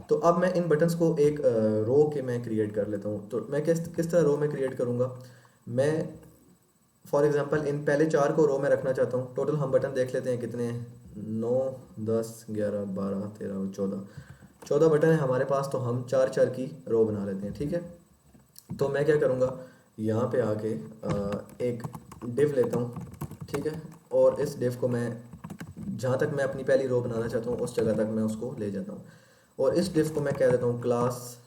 तो अब मैं इन बटन्स को एक रो के मैं क्रिएट कर लेता हूँ। तो मैं किस किस तरह रो में क्रिएट करूँगा, मैं फॉर एग्जांपल इन पहले चार को रो में रखना चाहता हूँ। टोटल हम बटन देख लेते हैं कितने हैं, 9 10 11 12 13 और 14 बटन है हमारे पास। तो हम चार चार की रो बना लेते हैं, ठीक है। तो मैं क्या करूँगा, यहाँ पे आके एक डिव लेता हूँ, ठीक है, और इस डिव को मैं जहाँ तक मैं अपनी पहली रो बनाना चाहता हूँ उस जगह तक मैं उसको ले जाता हूँ, और इस डिव को मैं कह देता हूँ क्लास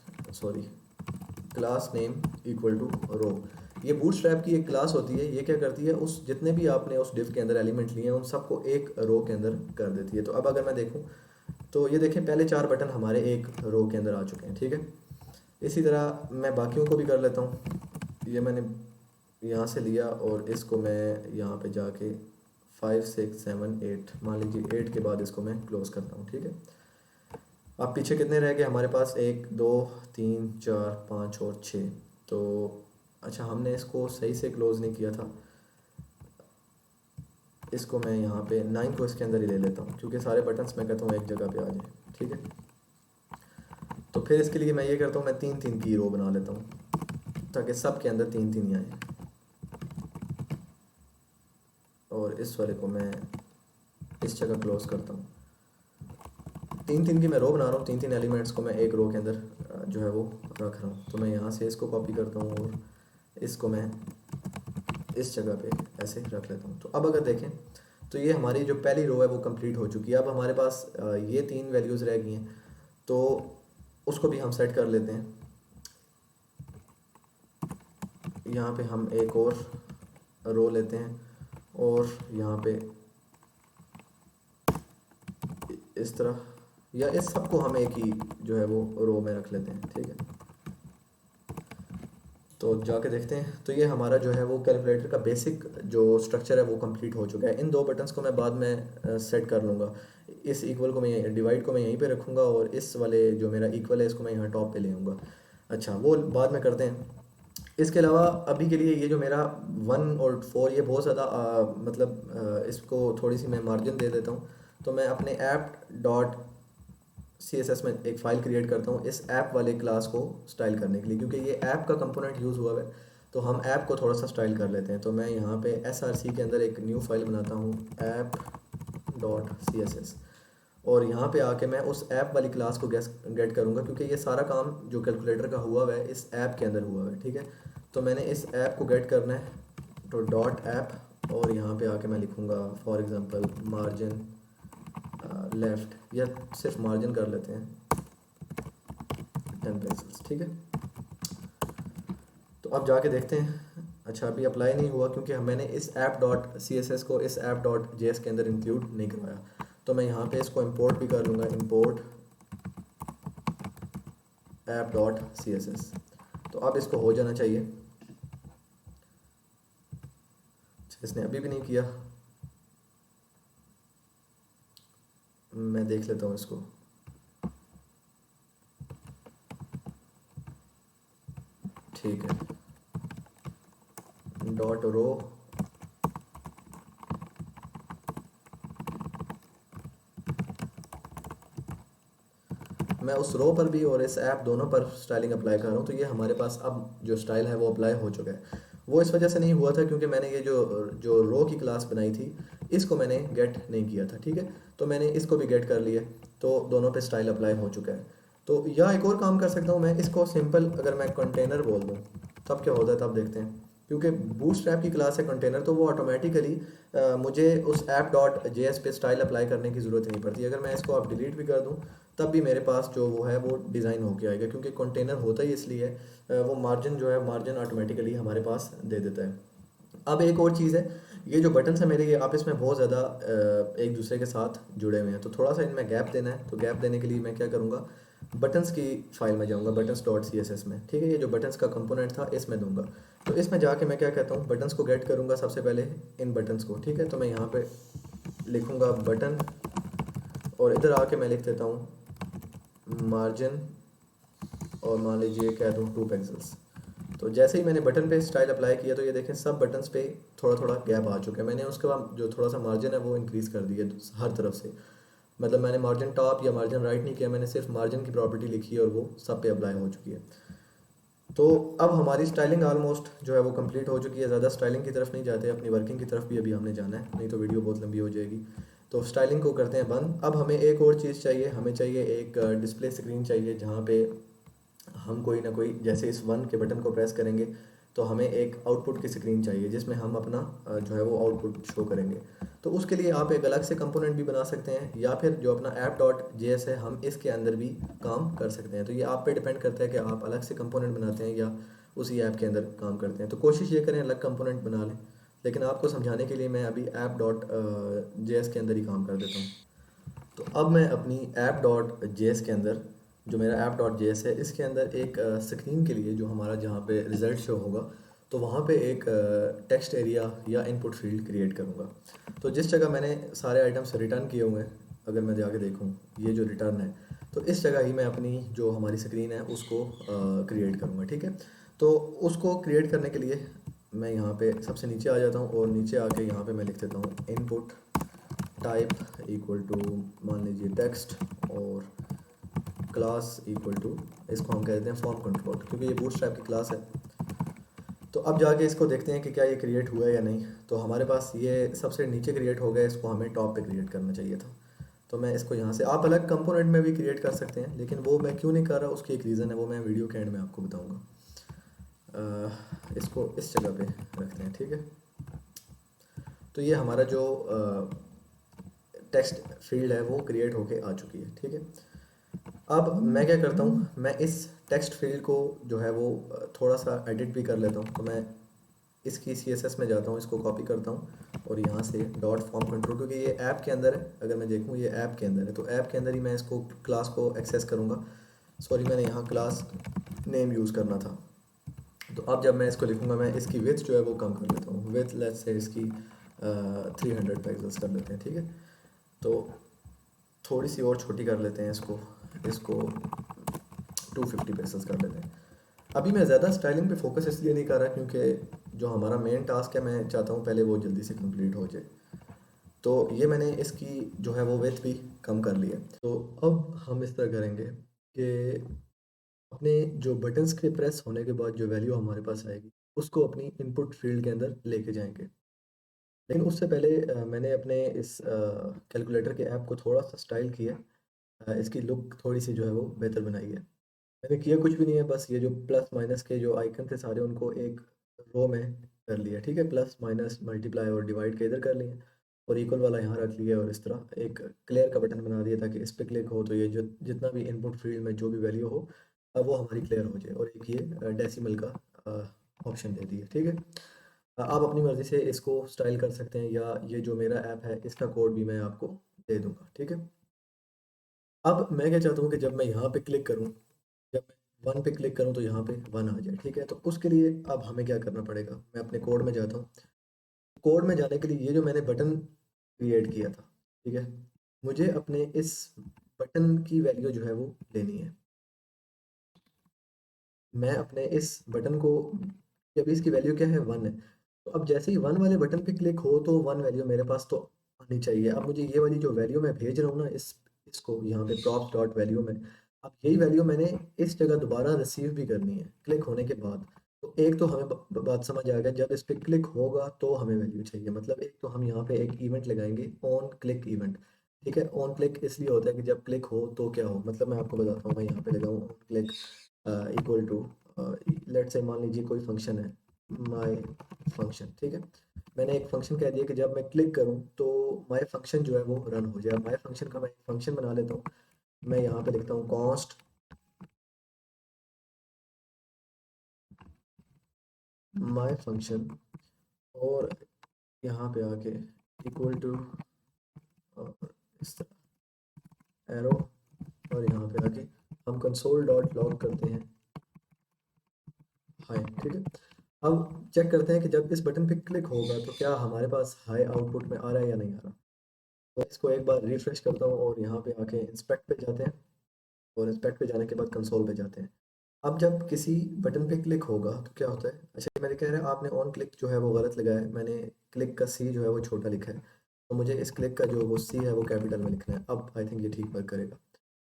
नेम इक्वल टू रो। ये बूटस्ट्रैप की एक क्लास होती है, ये क्या करती है, उस जितने भी आपने उस डिव के अंदर एलिमेंट लिए हैं उन सबको एक रो के अंदर कर देती है। तो अब अगर मैं देखूँ तो ये देखें पहले चार बटन हमारे एक रो के अंदर आ चुके हैं, ठीक है। इसी तरह मैं बाकियों को भी कर लेता हूँ। ये मैंने यहाँ से लिया और इसको मैं यहाँ पे जाके 5 6 7 8 मान लीजिए 8 के बाद इसको मैं क्लोज करता हूँ, ठीक है। अब पीछे कितने रह गए हमारे पास, 1 2 3 4 5 और 6। तो अच्छा हमने इसको सही से क्लोज नहीं किया था, इसको मैं यहाँ पे 9 को इसके अंदर ही ले लेता हूँ, क्योंकि सारे बटन्स मैं कहता हूँ एक जगह पे आ जाए, ठीक है। तो फिर इसके लिए मैं ये करता हूँ, मैं 3 3 की रो बना लेता हूँ ताकि सब के अंदर 3 3 ही आए, और इस वाले को मैं इस जगह क्लोज करता हूँ। 3 3 की मैं रो बना रहा हूँ, 3 3 एलिमेंट्स को मैं एक रो के अंदर जो है वो रख रहा हूँ। तो मैं यहाँ से इसको कॉपी करता हूँ और इसको मैं इस जगह पे ऐसे रख लेता हूँ। तो अब अगर देखें तो ये हमारी जो पहली रो है वो कंप्लीट हो चुकी है। अब हमारे पास ये 3 वैल्यूज़ रह गई हैं, तो उसको भी हम सेट कर लेते हैं। यहाँ पे हम एक और रो लेते हैं और यहाँ पे इस तरह, या इस सबको हम एक ही जो है वो रो में रख लेते हैं, ठीक है। तो जाके देखते हैं, तो ये हमारा जो है वो कैलकुलेटर का बेसिक जो स्ट्रक्चर है वो कंप्लीट हो चुका है। इन दो बटन्स को मैं बाद में सेट कर लूँगा। इस इक्वल को मैं डिवाइड को मैं यहीं पे रखूँगा और इस वाले जो मेरा इक्वल है इसको मैं यहाँ टॉप पे ले आऊँगा। अच्छा वो बाद में करते हैं। इसके अलावा अभी के लिए ये जो मेरा 1 और 4 ये बहुत ज़्यादा मतलब इसको थोड़ी सी मैं मार्जिन दे देता हूँ। तो मैं अपने ऐप डॉट CSS में एक फ़ाइल क्रिएट करता हूँ इस ऐप वाले क्लास को स्टाइल करने के लिए, क्योंकि ये ऐप का कंपोनेंट यूज़ हुआ है। तो हम ऐप को थोड़ा सा स्टाइल कर लेते हैं। तो मैं यहाँ पे SRC के अंदर एक न्यू फाइल बनाता हूँ app.css, और यहाँ पे आके मैं उस ऐप वाली क्लास को गेट करूँगा, क्योंकि ये सारा काम जो कैलकुलेटर का हुआ है इस ऐप के अंदर हुआ है, ठीक है। तो मैंने इस ऐप को गेट करना है, तो डॉट ऐप, और यहाँ पे आके मैं लिखूँगा फॉर एग्ज़ाम्पल मार्जिन लेफ़्ट, या सिर्फ मार्जिन कर लेते हैं 10 पिक्सेल्स, ठीक है। तो अब जाके देखते हैं। अच्छा अभी अप्लाई नहीं हुआ क्योंकि मैंने इस app.css को इस app.js के अंदर इंक्लूड नहीं करवाया। तो मैं यहाँ पे इसको इंपोर्ट भी कर लूँगा, इंपोर्ट app.css। तो अब इसको हो जाना चाहिए। इसने अभी भी नहीं किया, मैं देख लेता हूँ इसको। ठीक है, डॉट रो, मैं उस रो पर भी और इस ऐप दोनों पर स्टाइलिंग अप्लाई कर रहा हूँ। तो ये हमारे पास अब जो स्टाइल है वो अप्लाई हो चुका है। वो इस वजह से नहीं हुआ था क्योंकि मैंने ये जो रो की क्लास बनाई थी इसको मैंने गेट नहीं किया था, ठीक है। तो मैंने इसको भी गेट कर लिया, तो दोनों पे स्टाइल अप्लाई हो चुका है। तो या एक और काम कर सकता हूँ मैं, इसको सिंपल अगर मैं कंटेनर बोल दूँ तब क्या होता है, तब देखते हैं। क्योंकि बूटस्ट्रैप की क्लास है कंटेनर, तो वो ऑटोमेटिकली मुझे उस app.js पे स्टाइल अप्लाई करने की ज़रूरत नहीं पड़ती। अगर मैं इसको आप डिलीट भी कर दूँ तब भी मेरे पास जो वो है वो डिज़ाइन होके आएगा, क्योंकि कंटेनर होता ही इसलिए है वो मार्जिन जो है मार्जिन ऑटोमेटिकली हमारे पास दे देता है। अब एक और चीज़ है, ये जो बटन्स है मेरे ये आपस में बहुत ज़्यादा एक दूसरे के साथ जुड़े हुए हैं, तो थोड़ा सा इनमें गैप देना है। तो गैप देने के लिए मैं क्या करूँगा, बटन्स की फाइल में जाऊँगा, buttons.css में, ठीक है। ये जो बटन्स का कंपोनेंट था इसमें दूंगा। तो इसमें जाके मैं क्या कहता हूँ, बटन्स को गेट करूँगा सबसे पहले, इन बटन्स को, ठीक है। तो मैं यहाँ पे लिखूँगा बटन और इधर आके मैं लिख देता हूँ मार्जिन और मान लीजिए कह दूँ 2 पिक्सल्स। तो जैसे ही मैंने बटन पे स्टाइल अप्लाई किया तो ये देखें सब बटन्स पे थोड़ा थोड़ा गैप आ चुका है। मैंने उसके बाद जो थोड़ा सा मार्जिन है वो इंक्रीज़ कर दिया हर तरफ से। मतलब मैंने मार्जिन टॉप या मार्जिन राइट नहीं किया, मैंने सिर्फ मार्जिन की प्रॉपर्टी लिखी है और वो सब पे अप्लाई हो चुकी है। तो अब हमारी स्टाइलिंग ऑलमोस्ट जो है वो कंप्लीट हो चुकी है। ज़्यादा स्टाइलिंग की तरफ नहीं जाते, अपनी वर्किंग की तरफ भी अभी हमने जाना है, नहीं तो वीडियो बहुत लंबी हो जाएगी। तो स्टाइलिंग को करते हैं बंद। अब हमें एक और चीज़ चाहिए, हमें चाहिए एक डिस्प्ले स्क्रीन चाहिए, जहाँ पे हम कोई ना कोई, जैसे इस वन के बटन को प्रेस करेंगे तो हमें एक आउटपुट की स्क्रीन चाहिए जिसमें हम अपना जो है वो आउटपुट शो करेंगे। तो उसके लिए आप एक अलग से कंपोनेंट भी बना सकते हैं, या फिर जो अपना ऐप डॉट जे एस है हम इसके अंदर भी काम कर सकते हैं। तो ये आप पे डिपेंड करता है कि आप अलग से कंपोनेंट बनाते हैं या उसी ऐप के अंदर काम करते हैं। तो कोशिश ये करें अलग कंपोनेंट बना लें, लेकिन आपको समझाने के लिए मैं अभी ऐप डॉट जे एस के अंदर ही काम कर देता हूँ। तो अब मैं अपनी ऐप डॉट जे एस के अंदर, जो मेरा ऐप डॉट जे एस है, इसके अंदर एक स्क्रीन के लिए जो हमारा जहाँ पे रिज़ल्ट शो होगा, तो वहाँ पे एक टेक्स्ट एरिया या इनपुट फील्ड क्रिएट करूँगा। तो जिस जगह मैंने सारे आइटम्स रिटर्न किए हुए हैं, अगर मैं जाके देखूँ ये जो रिटर्न है, तो इस जगह ही मैं अपनी जो हमारी स्क्रीन है उसको क्रिएट करूँगा। ठीक है, तो उसको क्रिएट करने के लिए मैं यहाँ पे सबसे नीचे आ जाता हूँ और नीचे आके यहाँ पे मैं लिख देता हूँ इनपुट टाइप इक्वल टू मान लीजिए टेक्स्ट, और क्लास इक्वल टू, इसको हम कहते हैं फॉर्म कंट्रोल, क्योंकि ये बूटस्ट्रैप की क्लास है। तो अब जाके इसको देखते हैं कि क्या ये क्रिएट हुआ है या नहीं। तो हमारे पास ये सबसे नीचे क्रिएट हो गया, इसको हमें टॉप पे क्रिएट करना चाहिए था। तो मैं इसको यहाँ से, आप अलग कंपोनेंट में भी क्रिएट कर सकते हैं, लेकिन वो मैं क्यों नहीं कर रहा उसकी एक रीज़न है, वो मैं वीडियो के एंड में आपको बताऊँगा। इसको इस जगह पे रखते हैं। ठीक है, तो ये हमारा जो टेक्स्ट फील्ड है वो क्रिएट होके आ चुकी है। ठीक है, अब मैं क्या करता हूँ, मैं इस टेक्स्ट फील्ड को जो है वो थोड़ा सा एडिट भी कर लेता हूँ। तो मैं इसकी CSS में जाता हूँ, इसको कॉपी करता हूँ और यहाँ से डॉट फॉर्म कंट्रोल, क्योंकि ये ऐप के अंदर है, अगर मैं देखूँ ये ऐप के अंदर है, तो ऐप के अंदर ही मैं इसको क्लास को एक्सेस करूँगा। सॉरी, मैंने यहाँ क्लास नेम यूज़ करना था। तो अब जब मैं इसको लिखूँगा, मैं इसकी विड्थ जो है वो कम कर लेता हूँ। विड्थ लेट्स से इसकी 300 पिक्सल्स कर लेते हैं। ठीक है, तो थोड़ी सी और छोटी कर लेते हैं इसको, इसको 250 पिक्सल्स कर लेते हैं। अभी मैं ज़्यादा स्टाइलिंग पे फोकस इसलिए नहीं कर रहा क्योंकि जो हमारा मेन टास्क है, मैं चाहता हूँ पहले वो जल्दी से कंप्लीट हो जाए। तो ये मैंने इसकी जो है वो विड्थ भी कम कर लिया। तो अब हम इस तरह करेंगे कि अपने जो बटन्स के प्रेस होने के बाद जो वैल्यू हमारे पास आएगी उसको अपनी इनपुट फील्ड के अंदर लेके जाएंगे। लेकिन उससे पहले मैंने अपने इस कैलकुलेटर के ऐप को थोड़ा सा स्टाइल किया, इसकी लुक थोड़ी सी जो है वो बेहतर बनाई है। मैंने किया कुछ भी नहीं है, बस ये जो प्लस माइनस के जो आइकन थे सारे उनको एक रो में कर लिया। ठीक है, प्लस माइनस मल्टीप्लाई और डिवाइड के इधर कर लिए, और इक्वल वाला यहाँ रख लिया, और इस तरह एक क्लियर का बटन बना दिया ताकि इस पर क्लिक हो तो ये जो जितना भी इनपुट फील्ड में जो भी वैल्यू हो अब वो हमारी क्लियर हो जाए, और एक ये डेसिमल का ऑप्शन दे दिए। ठीक है, आप अपनी मर्ज़ी से इसको स्टाइल कर सकते हैं, या ये जो मेरा ऐप है इसका कोड भी मैं आपको दे दूँगा। ठीक है, अब मैं क्या चाहता हूँ कि जब मैं यहाँ पे क्लिक करूँ, जब मैं वन पे क्लिक करूँ तो यहाँ पे वन आ जाए। ठीक है, तो उसके लिए अब हमें क्या करना पड़ेगा, मैं अपने कोड में जाता हूँ। कोड में जाने के लिए ये जो मैंने बटन क्रिएट किया था, ठीक है, मुझे अपने इस बटन की वैल्यू जो है वो लेनी है। मैं अपने इस बटन को, अभी इसकी वैल्यू क्या है, वन है। तो अब जैसे ही वन वाले बटन पे क्लिक हो तो वन वैल्यू मेरे पास तो आनी चाहिए। अब मुझे ये वाली जो वैल्यू मैं भेज रहा हूँ ना, इसको यहाँ पे प्रॉप्स डॉट वैल्यू में, अब यही वैल्यू मैंने इस जगह दोबारा रिसीव भी करनी है क्लिक होने के बाद। तो एक तो हमें बात समझ आ गया, जब इस पर क्लिक होगा तो हमें वैल्यू चाहिए। मतलब एक तो हम यहाँ पे एक इवेंट लगाएंगे, ऑन क्लिक इवेंट। ठीक है, ऑन क्लिक इसलिए होता है कि जब क्लिक हो तो क्या हो, मतलब मैं आपको बताता हूँ। मैं यहाँ पे लगाऊँ on click equal to, let's say मान लीजिए कोई फंक्शन है, माय फंक्शन। ठीक है, मैंने एक फंक्शन कह दिया कि जब मैं क्लिक करूं तो माय फंक्शन जो है वो रन हो जाए। माय फंक्शन का मैं एक फंक्शन बना लेता हूँ। मैं यहाँ पे लिखता हूँ कॉन्स्ट माय फंक्शन, और यहाँ पे आके इक्वल टू इस तरह एरो, और यहाँ पे आके हम कंसोल डॉट लॉग करते हैं हाई। ठीक है, अब चेक करते हैं कि जब इस बटन पे क्लिक होगा तो क्या हमारे पास हाई आउटपुट में आ रहा है या नहीं आ रहा। तो इसको एक बार रिफ्रेश करता हूँ और यहाँ पे आके इंस्पेक्ट पे जाते हैं। और इंस्पेक्ट पे जाने के बाद कंसोल पे जाते हैं। अब जब किसी बटन पे क्लिक होगा तो क्या होता है, अच्छा मेरे कह रहे हैं आपने ऑन क्लिक जो है वो गलत लगाया है, मैंने क्लिक का सी जो है वो छोटा लिखा है, तो मुझे इस क्लिक का जो वो सी है वो कैपिटल में लिखना है। अब आई थिंक ये ठीक वर्क करेगा।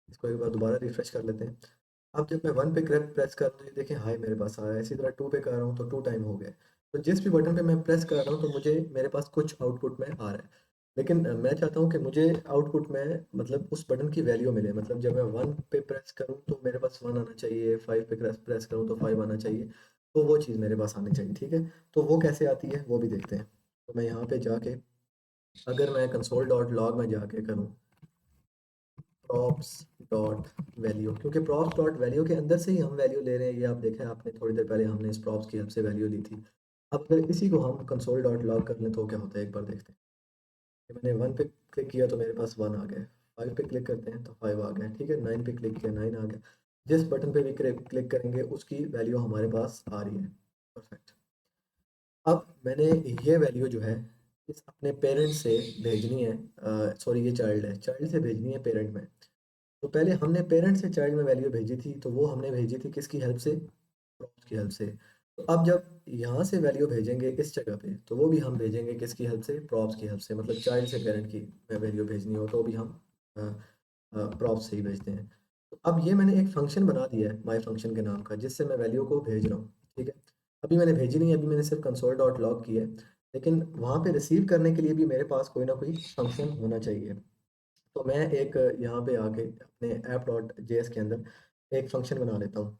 इसको एक बार दोबारा रिफ्रेश कर लेते हैं। अब जब मैं 1 पे प्रेस कर रहा हूँ, ये देखें हाई मेरे पास आ रहा है, इसी तरह 2 पे कर रहा हूँ तो 2 टाइम हो गया। तो जिस भी बटन पे मैं प्रेस कर रहा हूँ तो मुझे मेरे पास कुछ आउटपुट में आ रहा है। लेकिन मैं चाहता हूँ कि मुझे आउटपुट में मतलब उस बटन की वैल्यू मिले, मतलब जब मैं 1 पे प्रेस करूँ तो मेरे पास 1 आना चाहिए, 5 पे प्रेस करूँ तो 5 आना चाहिए। तो वो चीज़ मेरे पास आनी चाहिए, ठीक है? तो वो कैसे आती है वो भी देखते हैं। तो मैं यहाँ पे जाके, अगर मैं कंसोल डॉट लॉग में जाके करूँ प्रॉप्स डॉट वैल्यू, क्योंकि प्रॉप्स डॉट वैल्यू के अंदर से ही हम वैल्यू ले रहे हैं, ये आप देखें, आपने थोड़ी देर पहले हमने इस प्रॉप्स की हेल्प से वैल्यू ली थी। अब अगर इसी को हम कंसोल डॉट लॉग कर लें तो क्या होता है एक बार देखते हैं। कि मैंने 1 पे क्लिक किया तो मेरे पास 1 आ गया, 5 पे क्लिक करते हैं तो 5 आ गया, ठीक है? 9 पे क्लिक किया 9 आ गया। जिस बटन पे भी क्लिक करेंगे उसकी वैल्यू हमारे पास आ रही है। परफेक्ट। अब मैंने ये वैल्यू जो है इस अपने पेरेंट से भेजनी है, सॉरी ये चाइल्ड है, चाइल्ड से भेजनी है पेरेंट में। तो पहले हमने पेरेंट से चाइल्ड में वैल्यू भेजी थी, तो वो हमने भेजी थी किसकी हेल्प से? प्रॉम्प्ट की हेल्प से। तो अब जब यहाँ से वैल्यू भेजेंगे इस जगह पे, तो वो भी हम भेजेंगे किसकी हेल्प से? प्रॉप्स की हेल्प से। मतलब चाइल्ड से पेरेंट की वैल्यू भेजनी हो तो भी हम प्रॉप्स से ही भेजते हैं। तो अब ये मैंने एक फंक्शन बना दिया है माई फंक्शन के नाम का, जिससे मैं वैल्यू को भेज रहा हूँ, ठीक है? अभी मैंने भेजी नहीं है, अभी मैंने सिर्फ कंसोल डॉट लॉग की है, लेकिन वहाँ पे रिसीव करने के लिए भी मेरे पास कोई ना कोई फंक्शन होना चाहिए। तो मैं एक यहाँ पे आके अपने ऐप डॉट जेएस के अंदर एक फंक्शन बना लेता हूँ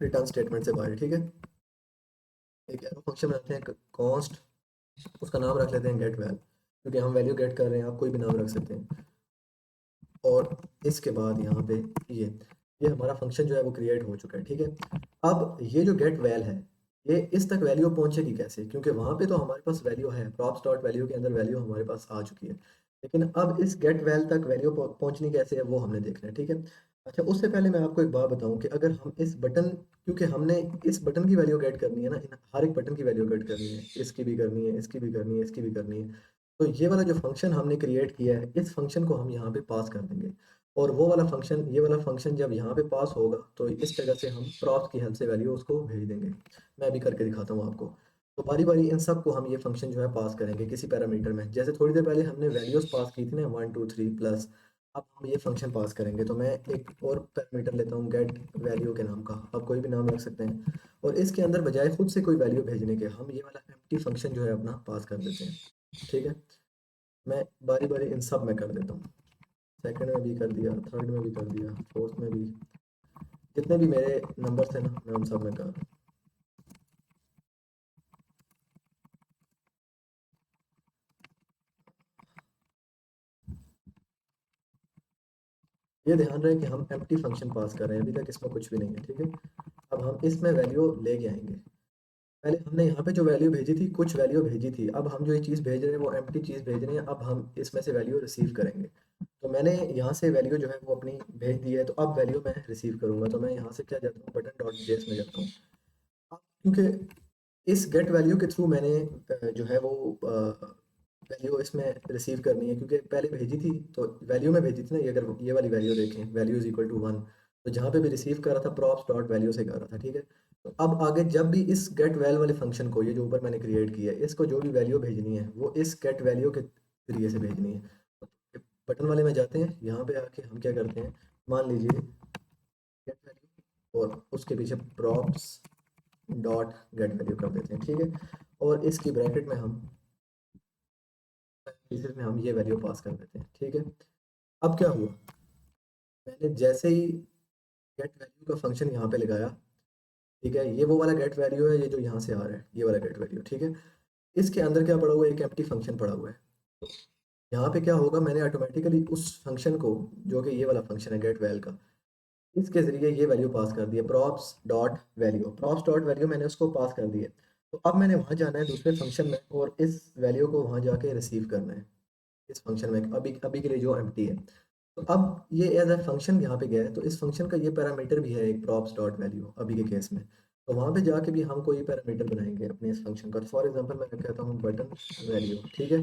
रिटर्न स्टेटमेंट से बाहर, ठीक है? एक एरो फंक्शन बनाते हैं कॉन्स्ट, उसका नाम रख लेते हैं गेट वैल, क्योंकि हम वैल्यू गेट कर रहे हैं, आप कोई भी नाम रख सकते हैं। और इसके बाद यहाँ पे ये हमारा फंक्शन जो है वो क्रिएट हो चुका है, ठीक है? अब ये जो गेट वैल है, ये इस तक वैल्यू पहुंचेगी कैसे? क्योंकि वहां पे तो हमारे पास वैल्यू है, प्रॉप्स डॉट वैल्यू के अंदर वैल्यू हमारे पास आ चुकी है, लेकिन अब इस गेट वैल तक वैल्यू पहुंचनी कैसे है वो हमने देखना है, ठीक है? अच्छा, उससे पहले मैं आपको एक बात बताऊं कि अगर हम इस बटन, क्योंकि हमने इस बटन की वैल्यू गेट करनी है ना, हर एक बटन की वैल्यू गेट करनी है, इसकी भी करनी है, इसकी भी करनी है, इसकी भी करनी है। तो ये वाला जो फंक्शन हमने क्रिएट किया है, इस फंक्शन को हम यहाँ पे पास कर देंगे, और वो वाला फंक्शन, ये वाला फंक्शन जब यहाँ पे पास होगा तो इस जगह से हम प्रॉप्स की हेल्प से वैल्यू उसको भेज देंगे। मैं अभी करके दिखाता हूँ आपको। तो बारी बारी इन सब को हम ये फंक्शन जो है पास करेंगे किसी पैरामीटर में, जैसे थोड़ी देर पहले हमने वैल्यूज पास की थी ना 1 2 3 प्लस। अब हम ये फंक्शन पास करेंगे, तो मैं एक और पैरामीटर लेता हूँ गेट वैल्यू के नाम का, आप कोई भी नाम रख सकते हैं। और इसके अंदर बजाय खुद से कोई वैल्यू भेजने के हम ये वाला एम्प्टी फंक्शन जो है अपना पास कर देते हैं, ठीक है? मैं बारी बारी इन सब में कर देता हूँ। सेकंड में भी कर दिया, थर्ड में भी कर दिया, फोर्थ में भी, जितने भी मेरे नंबर थे ना मैं उन सब में कर। ये ध्यान रहे कि हम एम्प्टी फंक्शन पास कर रहे हैं, अभी तक इसमें कुछ भी नहीं है, ठीक है? अब हम इसमें वैल्यू लेके आएंगे। पहले हमने यहाँ पे जो वैल्यू भेजी थी, कुछ वैल्यू भेजी थी, अब हम जो ये चीज़ भेज रहे हैं वो एम्प्टी चीज़ भेज रहे हैं, अब हम इसमें से वैल्यू रिसीव करेंगे। तो मैंने यहाँ से वैल्यू जो है वो अपनी भेज दी है, तो अब वैल्यू मैं रिसीव करूँगा, तो मैं यहाँ से क्या जाता हूँ, बटन डॉट जेएस में जाता हूँ। अब क्योंकि इस गेट वैल्यू के थ्रू मैंने जो है वो वैल्यू इसमें रिसीव करनी है, क्योंकि पहले भेजी थी तो वैल्यू में भेजी थी ना, ये अगर ये वाली वैल्यू देखें, वैल्यू इज इक्वल टू 1, तो जहाँ पे भी रिसीव कर रहा था प्रॉप्स डॉट वैल्यू से कर रहा था, ठीक है? तो अब आगे जब भी इस गेट वैल वाले फंक्शन को, ये जो ऊपर मैंने क्रिएट किया है, इसको जो भी वैल्यू भेजनी है वो इस गेट वैल्यू के जरिए से भेजनी है। बटन वाले में जाते हैं, यहाँ पे आके हम क्या करते हैं, मान लीजिए गेट वैल्यू और उसके पीछे प्रॉप्स डॉट गेट वैल्यू कर देते हैं, ठीक है? और इसकी ब्रैकेट में हम ये वैल्यू पास कर देते हैं, ठीक है? अब क्या हुआ, मैंने जैसे ही गेट वैल्यू का फंक्शन यहाँ पे लगाया, ठीक है? ये वो वाला गेट वैल्यू है, ये जो यहाँ से आ रहा है, ये वाला गेट वैल्यू, ठीक है? इसके अंदर क्या पड़ा हुआ है, एक एम्प्टी फंक्शन पड़ा हुआ है। तो यहाँ पे क्या होगा, मैंने ऑटोमेटिकली उस फंक्शन को, जो कि ये वाला फंक्शन है गेट वैल का, इसके ज़रिए ये वैल्यू पास कर दी है, प्रॉप्स डॉट वैल्यू मैंने उसको पास कर दी है। तो अब मैंने वहाँ जाना है दूसरे फंक्शन में और इस वैल्यू को वहाँ जाके रिसीव करना है, इस फंक्शन में अभी अभी के लिए जो एम्प्टी है। तो अब ये एज ए फंक्शन यहाँ पे गया है, तो इस फंक्शन का ये पैरामीटर भी है एक प्रॉप्स डॉट वैल्यू अभी के केस में। तो वहाँ पे जाके भी हम कोई पैरामीटर बनाएंगे अपने इस फंक्शन का। फॉर एग्जांपल मैं कहता हूँ बटन वैल्यू, ठीक है?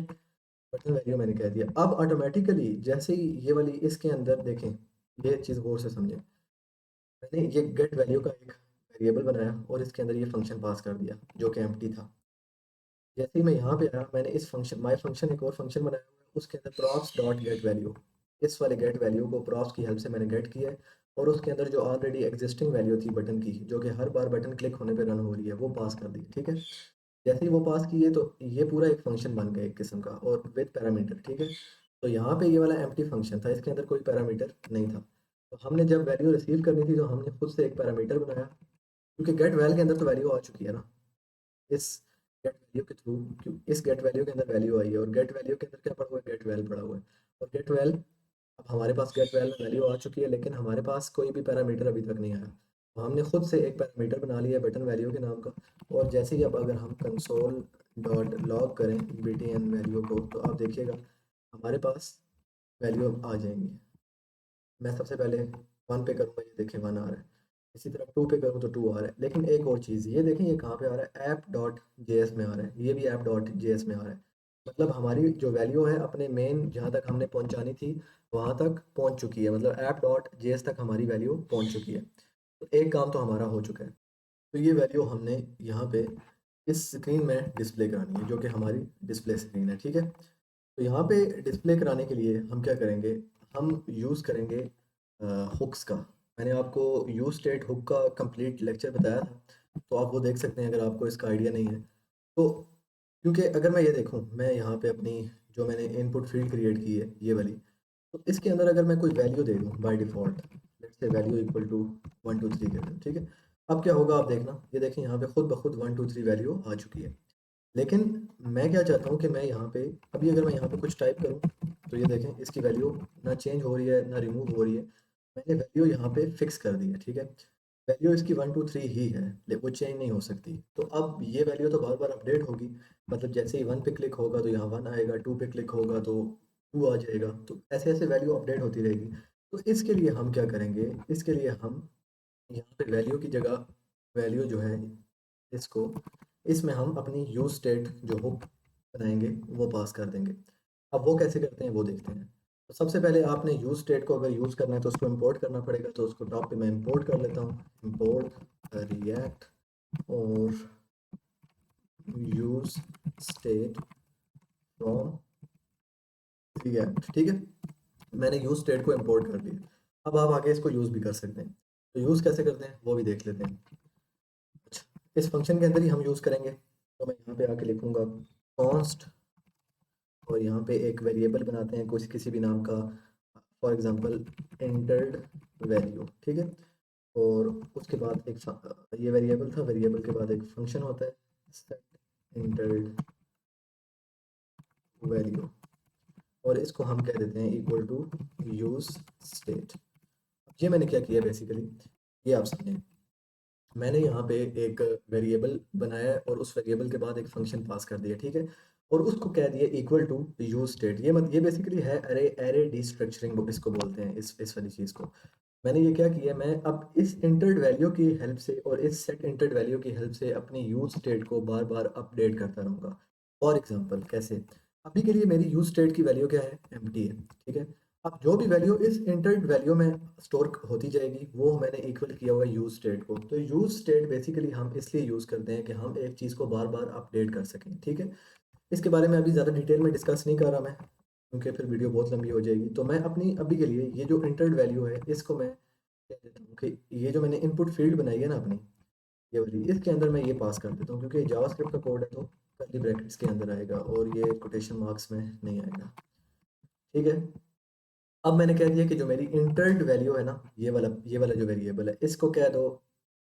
बटन वैल्यू मैंने कह दिया। अब ऑटोमेटिकली जैसे ही ये वाली इसके अंदर देखें, ये चीज़ गौर से समझें। मैंने ये गेट वैल्यू का एक वेरिएबल बनाया और इसके अंदर ये फंक्शन पास कर दिया जो कि एम्प्टी था। जैसे ही मैं यहाँ पे आया, मैंने इस फंक्शन माय फंक्शन एक और फंक्शन बनाया हुआ है, उसके अंदर props डॉट गेट वैल्यू, इस वाले गेट वैल्यू को props की हेल्प से मैंने गेट किया है और उसके अंदर जो ऑलरेडी एग्जिस्टिंग वैल्यू थी बटन की, जो कि हर बार बटन क्लिक होने पे रन हो रही है, वो पास कर दी। ठीक है, जैसे ही वो पास किए तो ये पूरा एक फंक्शन बन गया एक किस्म का और विद पैरामीटर। ठीक है, तो यहाँ पे ये वाला एम्प्टी फंक्शन था, इसके अंदर कोई पैरामीटर नहीं था। तो हमने जब वैल्यू रिसीव करनी थी तो हमने खुद से एक पैरामीटर बनाया, क्योंकि गेट वैल के अंदर तो वैल्यू आ चुकी है ना, इस गेट वैल्यू के थ्रू। इस गेट वैल्यू के अंदर वैल्यू आई है और गेट वैल्यू के अंदर क्या पड़ा हुआ है, गेट वैल पड़ा हुआ है। और गेट वैल, अब हमारे पास गेट वैल में वैल्यू आ चुकी है लेकिन हमारे पास कोई भी पैरामीटर अभी तक नहीं आया, तो हमने खुद से एक पैरामीटर बना लिया बटन वैल्यू के नाम का। और जैसे ही अब अगर हम कंसोल डॉट लॉग करें बी टी एन वैल्यू को, तो आप देखिएगा हमारे पास वैल्यू आ जाएंगी। मैं सबसे पहले वन पे करूँगा, ये देखें वन आ रहा है। इसी तरह टू पे करूँ तो टू आ रहा है। लेकिन एक और चीज़ ये देखें, ये कहाँ पे आ रहा है, ऐप डॉट जे एस में आ रहा है, ये भी ऐप डॉट जे एस में आ रहा है। मतलब हमारी जो वैल्यू है अपने मेन जहाँ तक हमने पहुँचानी थी वहाँ तक पहुँच चुकी है, मतलब ऐप डॉट जे एस तक हमारी वैल्यू पहुँच चुकी है। तो एक काम तो हमारा हो चुका है। तो ये वैल्यू हमने यहाँ पे इस स्क्रीन में डिस्प्ले करानी है जो कि हमारी डिस्प्ले स्क्रीन है। ठीक है, तो यहाँ पे डिस्प्ले कराने के लिए हम क्या करेंगे, हम यूज़ करेंगे हुक्स का। मैंने आपको यूज स्टेट हुक का कंप्लीट लेक्चर बताया था, तो आप वो देख सकते हैं अगर आपको इसका आइडिया नहीं है तो। क्योंकि अगर मैं ये देखूँ, मैं यहाँ पे अपनी जो मैंने इनपुट फील्ड क्रिएट की है ये वाली, तो इसके अंदर अगर मैं कोई वैल्यू दे दूँ by default, let's say value equal to 1 2 3 दे दूँ। ठीक है, अब क्या होगा आप देखना, ये देखें यहाँ पे खुद ब खुद 1 2 3 वैल्यू आ चुकी है। लेकिन मैं क्या चाहता हूँ कि मैं यहाँ पे अभी अगर मैं यहाँ पे कुछ टाइप करूँ तो ये देखें इसकी वैल्यू ना चेंज हो रही है ना रिमूव हो रही है। मैंने वैल्यू यहाँ पे फिक्स कर दी है। ठीक है, वैल्यू इसकी 1 2 3 ही है, वो चेंज नहीं हो सकती। तो अब ये वैल्यू तो बार बार अपडेट होगी, मतलब जैसे ही वन पे क्लिक होगा तो यहाँ वन आएगा, टू पे क्लिक होगा तो टू आ जाएगा, तो ऐसे ऐसे वैल्यू अपडेट होती रहेगी। तो इसके लिए हम क्या करेंगे, इसके लिए हम यहाँ पे वैल्यू की जगह वैल्यू जो है इसको, इसमें हम अपनी यूज स्टेट जो हुक बनाएंगे वो पास कर देंगे। अब वो कैसे करते हैं वो देखते हैं। तो सबसे पहले आपने यूज स्टेट को अगर यूज़ करना है तो उसको इंपोर्ट करना पड़ेगा, तो उसको टॉप पे मैं इंपोर्ट कर लेता हूँ, इंपोर्ट रिएक्ट और यूज स्टेट फ्रॉम रिएक्ट। ठीक है, मैंने यूज स्टेट को इंपोर्ट कर लिया। अब आप आगे इसको यूज़ भी कर सकते हैं, तो यूज़ कैसे करते हैं वो भी देख लेते हैं। अच्छा, इस फंक्शन के अंदर ही हम यूज़ करेंगे, तो मैं यहाँ पे आके लिखूंगा कॉन्स्ट और यहाँ पे एक वेरिएबल बनाते हैं कुछ किसी भी नाम का, फॉर एग्जांपल एंटर्ड वैल्यू। ठीक है, और उसके बाद एक ये वेरिएबल था, वेरिएबल के बाद एक फंक्शन होता है सेट एंटर्ड वैल्यू, और इसको हम कह देते हैं इक्वल टू यूज स्टेट। ये मैंने क्या किया बेसिकली, ये आप समझें, मैंने यहाँ पे एक वेरिएबल बनाया है और उस वेरिएबल के बाद एक फंक्शन पास कर दिया। ठीक है, और उसको कह दिया इक्वल टू यूज स्टेट। ये बेसिकली है अरे एरे डीस्ट्रक्चरिंग इसको बोलते हैं, इस वाली चीज़ को। मैंने ये क्या किया, मैं अब इस इंटर्ड वैल्यू की हेल्प से और इस सेट इंटर्ड वैल्यू की हेल्प से अपनी यूज स्टेट को बार बार अपडेट करता रहूँगा। फॉर एग्जांपल कैसे, अभी के लिए मेरी यूज स्टेट की वैल्यू क्या है, एम्प्टी है। ठीक है, अब जो भी वैल्यू इस इंटर्ड वैल्यू में स्टोर होती जाएगी वो मैंने इक्वल किया हुआ है यूज स्टेट को। तो यूज स्टेट बेसिकली हम इसलिए यूज़ करते हैं कि हम एक चीज़ को बार बार अपडेट कर सकें। ठीक है, इसके बारे में अभी ज़्यादा डिटेल में डिस्कस नहीं कर रहा मैं, क्योंकि फिर वीडियो बहुत लंबी हो जाएगी। तो मैं अपनी अभी के लिए ये जो इंटर्ड वैल्यू है इसको मैं कह देता हूँ कि ये जो मैंने इनपुट फील्ड बनाई है ना अपनी, ये वाली, इसके अंदर मैं ये पास कर देता हूँ, क्योंकि जावास्क्रिप्ट का कोड है तो कर्ली ब्रैकेट्स के अंदर आएगा और ये कोटेशन मार्क्स में नहीं आएगा। ठीक है, अब मैंने कह दिया कि जो मेरी इंटर्ड वैल्यू है ना, ये वाला जो वेरिएबल है इसको कह दो,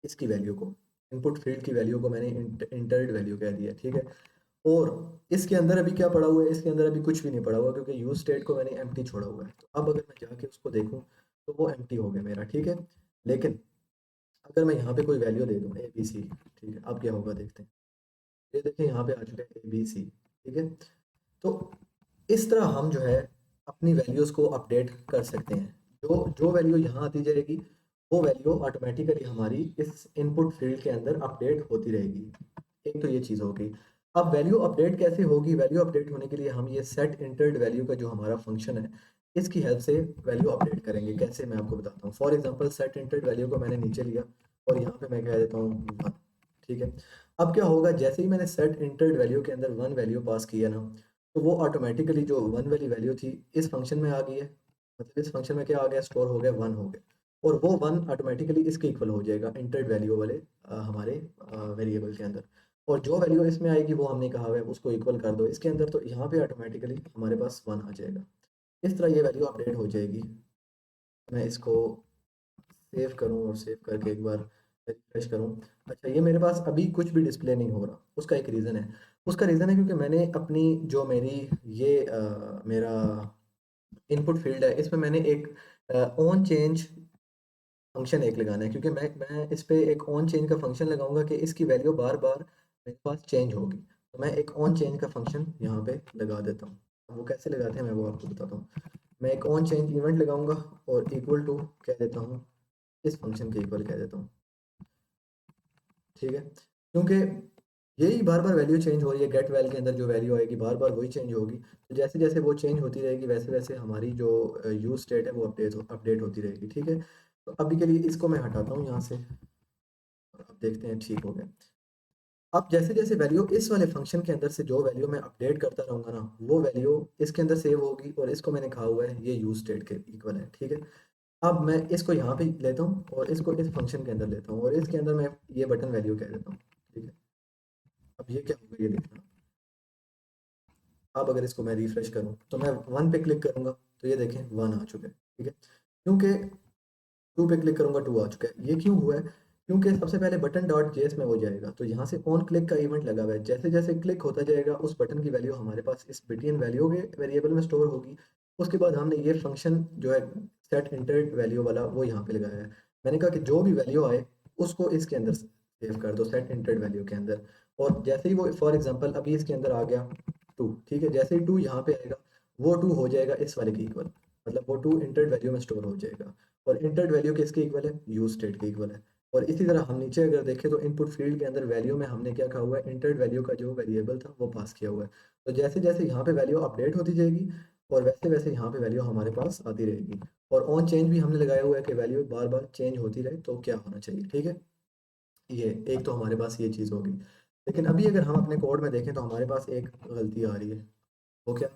इसकी वैल्यू को, इनपुट फील्ड की वैल्यू को मैंने इंटर्ड वैल्यू कह दिया। ठीक है, और इसके अंदर अभी क्या पड़ा हुआ है, इसके अंदर अभी कुछ भी नहीं पड़ा हुआ, क्योंकि यूज स्टेट को मैंने एम्प्टी छोड़ा हुआ है। तो अब अगर मैं जाके उसको देखूं तो वो एम्प्टी हो गया मेरा। ठीक है, लेकिन अगर मैं यहाँ पे कोई वैल्यू दे दूँ ए बी सी, ठीक है, अब क्या होगा देखते हैं। ये देखिए यहाँ पे आ चुका है ए बी सी। ठीक है, तो इस तरह हम जो है अपनी वैल्यूज़ को अपडेट कर सकते हैं। जो जो वैल्यू यहाँ आती जाएगी वो वैल्यू ऑटोमेटिकली हमारी इस इनपुट फील्ड के अंदर अपडेट होती रहेगी। एक तो ये चीज़ हो गई। अब वैल्यू अपडेट कैसे होगी, वैल्यू अपडेट होने के लिए हम ये सेट इंटर्ड वैल्यू का जो हमारा फंक्शन है इसकी हेल्प से वैल्यू अपडेट करेंगे। कैसे, मैं आपको बताता हूँ। फॉर एग्जांपल सेट इंटेड वैल्यू को मैंने नीचे लिया और यहाँ पे मैं कह देता हूँ 1। ठीक है, अब क्या होगा, जैसे ही मैंने सेट इंटेड वैल्यू के अंदर 1 वैल्यू पास किया ना, तो वो ऑटोमेटिकली जो 1 वाली वैल्यू थी इस फंक्शन में आ गई है। मतलब इस फंक्शन में क्या आ गया, स्टोर हो गया, 1 हो गया। और वो 1 ऑटोमेटिकली इसके इक्वल हो जाएगा इंटेड वैल्यू वाले हमारे वेरिएबल के अंदर। और जो वैल्यू इसमें आएगी वो हमने कहा हुआ है उसको इक्वल कर दो इसके अंदर, तो यहाँ पे ऑटोमेटिकली हमारे पास 1 आ जाएगा। इस तरह ये वैल्यू अपडेट हो जाएगी। मैं इसको सेव करूं और सेव करके एक बार रिफ्रेश करूं। अच्छा, ये मेरे पास अभी कुछ भी डिस्प्ले नहीं हो रहा, उसका एक रीज़न है। उसका रीज़न है क्योंकि मैंने अपनी जो मेरी ये मेरा इनपुट फील्ड है, इसमें मैंने एक ऑन चेंज फंक्शन एक लगाना है, क्योंकि मैं इस पे एक ऑन चेंज का फंक्शन लगाऊंगा कि इसकी वैल्यू बार बार मेरे पास चेंज होगी। तो मैं एक ऑन चेंज का फंक्शन यहाँ पे लगा देता हूँ। वो कैसे लगाते हैं मैं वो आपको बताता हूँ। मैं एक ऑन चेंज इवेंट लगाऊंगा और इक्वल टू कह देता हूँ, इस फंक्शन के इक्वल कह देता हूँ। ठीक है, क्योंकि यही बार बार वैल्यू चेंज हो रही है, गेट वैल के अंदर जो वैल्यू आएगी बार बार वही चेंज होगी। तो जैसे जैसे वो चेंज होती रहेगी वैसे वैसे हमारी जो यूज स्टेट है वो अपडेट होती रहेगी। ठीक है, तो अभी के लिए इसको मैं हटाता हूँ यहाँ से और अब देखते हैं ठीक हो गया। अब जैसे जैसे वैल्यू इस वाले फंक्शन के अंदर से जो वैल्यू मैं अपडेट करता रहूंगा ना, वो वैल्यू इसके अंदर सेव होगी और इसको मैंने कहा हुआ है ये यूज स्टेट के इक्वल है। ठीक है, अब मैं इसको यहाँ पे लेता हूँ और इसको इस फंक्शन के अंदर लेता हूँ और इसके अंदर मैं ये बटन वैल्यू कह देता हूँ। ठीक है, अब ये क्या होगा ये देखना। अब अगर इसको मैं रिफ्रेश करूँ तो मैं 1 पे क्लिक करूंगा तो ये देखें 1 आ चुका है। ठीक है, क्योंकि 2 पे क्लिक करूंगा 2 आ चुका है। ये क्यों हुआ है, क्योंकि सबसे पहले बटन डॉट जेएस में वो जाएगा, तो यहाँ से ऑन क्लिक का इवेंट लगा हुआ है। जैसे जैसे क्लिक होता जाएगा उस बटन की वैल्यू हमारे पास इस बिटियन वैल्यू के वेरिएबल में स्टोर होगी। उसके बाद हमने ये फंक्शन जो है सेट इंटर वैल्यू वाला वो यहाँ पे लगाया है। मैंने कहा कि जो भी वैल्यू आए उसको इसके अंदर सेव कर दो सेट इंटर वैल्यू के अंदर। और जैसे ही वो फॉर एग्जांपल अभी इसके अंदर आ गया 2। ठीक है, जैसे ही 2 यहाँ पे आएगा वो 2 हो जाएगा इस वाले के इक्वल, मतलब वो 2 इंटर्ड वैल्यू में स्टोर हो जाएगा। और इंटर्ड वैल्यू किसके इक्वल है, यूज स्टेट के इक्वल है। और इसी तरह हम नीचे अगर देखें तो इनपुट फील्ड के अंदर वैल्यू में हमने क्या कहा हुआ है, इंटर्ड वैल्यू का जो वेरिएबल था वो पास किया हुआ है। तो जैसे जैसे यहाँ पे वैल्यू अपडेट होती जाएगी और वैसे वैसे यहाँ पे वैल्यू हमारे पास आती रहेगी। और ऑन चेंज भी हमने लगाया हुआ है कि वैल्यू बार बार चेंज होती रहे तो क्या होना चाहिए। ठीक है, ये एक तो हमारे पास ये चीज़ होगी। लेकिन अभी अगर हम अपने कोड में देखें तो हमारे पास एक गलती आ रही है। वो क्या,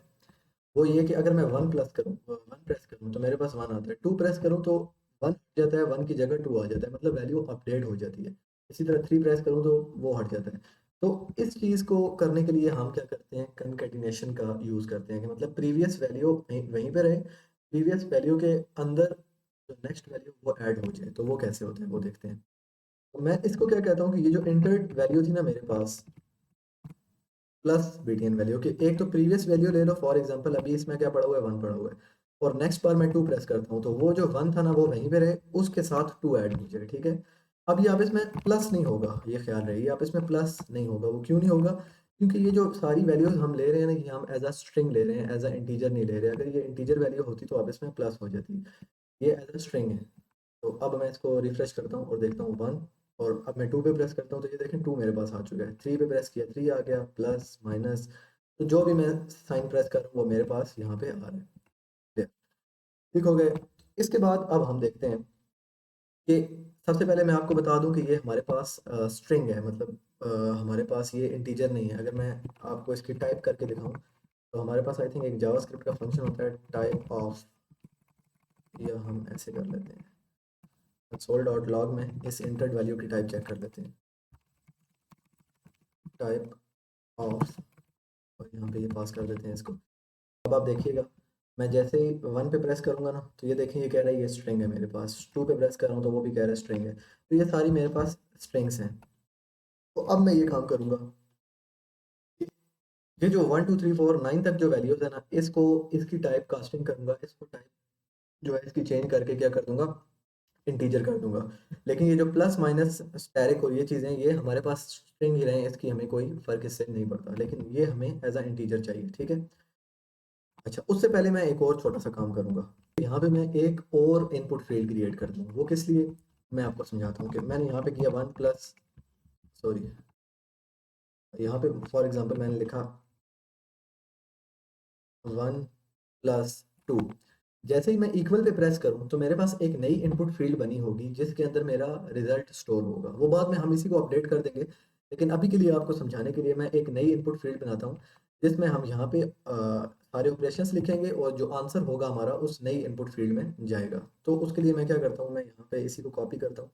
वो ये कि अगर मैं 1 प्लस करूँ, 1 प्रेस करूँ तो मेरे पास 1 आता है, 2 प्रेस करूँ तो 1 हट जाता है, 1 की जगह 2 आ जाता है, मतलब वैल्यू अपडेट हो जाती है। इसी तरह 3 प्रेस करूँ तो वो हट जाता है। तो इस चीज़ को करने के लिए हम क्या करते हैं, कंकैटिनेशन का यूज़ करते हैं कि मतलब प्रीवियस वैल्यू वहीं वहीं पे रहे, प्रीवियस वैल्यू के अंदर जो नेक्स्ट वैल्यू वो ऐड हो जाए। तो वो कैसे होता है वो देखते हैं। तो मैं इसको क्या कहता हूँ कि ये जो इंटर्ड वैल्यू थी ना मेरे पास प्लस बीटीएन वैल्यू की, एक तो प्रीवियस वैल्यू ले लो। फॉर एग्जांपल अभी इसमें क्या पड़ा हुआ है, 1 पड़ा हुआ है। और नेक्स्ट बार मैं 2 प्रेस करता हूँ तो वो जो 1 था ना वो वहीं पे रहे, उसके साथ 2 ऐड हो जाए। ठीक है, अब ये आप इसमें प्लस नहीं होगा, ये ख्याल रहे, आप इसमें प्लस नहीं होगा। वो क्यों नहीं होगा, क्योंकि ये जो सारी वैल्यूज हम ले रहे हैं ना, ये हम एज अ स्ट्रिंग ले रहे हैं, एज अ इंटीजर नहीं ले रहे। अगर ये इंटीजर वैल्यू होती तो अब इसमें प्लस हो जाती, ये एज अ स्ट्रिंग है। तो अब मैं इसको रिफ्रेश करता हूँ और देखता हूँ 1। और अब मैं 2 पे प्रेस करता हूँ तो ये देखें 2 मेरे पास आ चुका है। 3 पे प्रेस किया 3 आ गया, प्लस माइनस, तो जो भी मैं साइन प्रेस कर रहा हूँ वो मेरे पास यहाँ पे आ रहा है। Clear? ठीक हो गए। इसके बाद अब हम देखते हैं कि सबसे पहले मैं आपको बता दूं कि ये हमारे पास स्ट्रिंग है, मतलब हमारे पास ये इंटीजर नहीं है। अगर मैं आपको इसकी टाइप करके दिखाऊं तो हमारे पास आई थिंक एक जावास्क्रिप्ट का फंक्शन होता है टाइप ऑफ, या हम ऐसे कर लेते हैं कंसोल डॉट लॉग में इस इंटर्ड वैल्यू की टाइप चेक कर लेते हैं, टाइप ऑफ, और यहाँ पे ये पास कर देते हैं इसको। अब आप देखिएगा मैं जैसे ही 1 पे प्रेस करूंगा ना तो ये देखिए ये कह रहा है ये स्ट्रिंग है मेरे पास। 2 पे प्रेस कर रहा हूँ तो वो भी कह रहा है स्ट्रिंग है। तो ये सारी मेरे पास स्ट्रिंग्स हैं। तो अब मैं ये काम करूंगा, ये जो 1 2 3 4 9 तक जो वैल्यूज है ना, इसको इसकी टाइप कास्टिंग करूंगा, इसको टाइप जो है इसकी चेंज करके क्या कर दूंगा, इंटीजर कर दूंगा। लेकिन ये जो प्लस माइनस स्टैरिक और ये चीज़ें ये हमारे पास स्ट्रिंग ही रहे, इसकी हमें कोई फर्क इससे नहीं पड़ता, लेकिन ये हमें एज अ इंटीजर चाहिए। ठीक है, अच्छा उससे पहले मैं एक और छोटा सा काम करूंगा। यहाँ पे मैं एक और इनपुट फील्ड क्रिएट कर दूंगा। वो किस लिए, मैं आपको समझाता हूँ कि मैंने यहाँ पे किया 1 प्लस, सॉरी, यहाँ पे फॉर एग्जांपल मैंने लिखा 1 प्लस 2। जैसे ही मैं इक्वल पे प्रेस करूँ तो मेरे पास एक नई इनपुट फील्ड बनी होगी जिसके अंदर मेरा रिजल्ट स्टोर होगा। वो बाद में हम इसी को अपडेट कर देंगे, लेकिन अभी के लिए आपको समझाने के लिए मैं एक नई इनपुट फील्ड बनाता हूँ जिसमें हम यहाँ पे सारे ऑपरेशंस लिखेंगे और जो आंसर होगा हमारा उस नई इनपुट फील्ड में जाएगा। तो उसके लिए मैं क्या करता हूँ, मैं यहाँ पे इसी को कॉपी करता हूँ,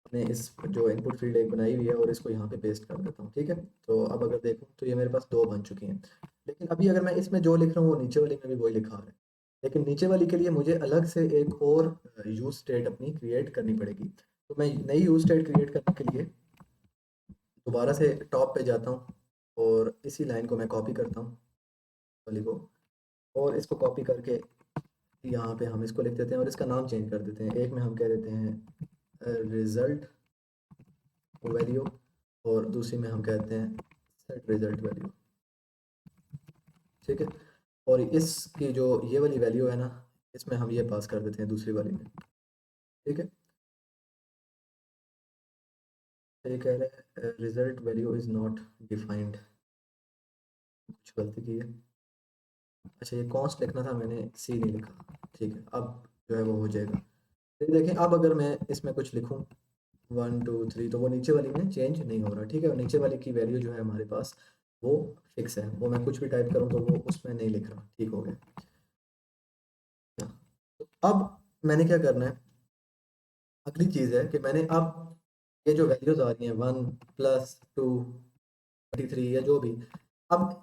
अपने इस जो इनपुट फील्ड एक बनाई हुई है और इसको यहाँ पे पेस्ट कर देता हूँ। ठीक है, तो अब अगर देखूँ तो ये मेरे पास 2 बन चुकी हैं। लेकिन अभी अगर मैं इसमें जो लिख रहा हूँ वो नीचे वाली में भी वही लिखा आ रहा है। लेकिन नीचे वाली के लिए मुझे अलग से एक और यूज़ स्टेट अपनी क्रिएट करनी पड़ेगी। तो मैं नई यूज़ स्टेट क्रिएट करने के लिए दोबारा से टॉप पे जाता हूँ और इसी लाइन को मैं कॉपी करता हूँ वाली को, और इसको कॉपी करके यहाँ पे हम इसको लिख देते हैं और इसका नाम चेंज कर देते हैं। एक में हम कह देते हैं रिज़ल्ट वैल्यू और दूसरी में हम कहते हैं सेट रिज़ल्ट वैल्यू। ठीक है, और इसकी जो ये वाली वैल्यू है ना, इसमें हम ये पास कर देते हैं दूसरी वाली में। ठीक है, तो ये कह रहे हैं result value is not defined, कुछ गलती की है। अच्छा, ये कॉन्स्ट लिखना था, मैंने सी नहीं लिखा। ठीक है, अब जो है वो हो जाएगा। फिर देखें, अब अगर मैं इसमें कुछ लिखूं 1 2 3 तो वो नीचे वाली में चेंज नहीं हो रहा। ठीक है, और नीचे वाली की वैल्यू जो है हमारे पास वो फिक्स है, वो मैं कुछ भी टाइप करूं तो वो उसमें नहीं लिख रहा। ठीक हो गया। तो अब मैंने क्या करना है, अगली चीज़ है कि मैंने अब ये जो वैल्यूज़ आ रही हैं 1 प्लस 2 33 या जो भी, अब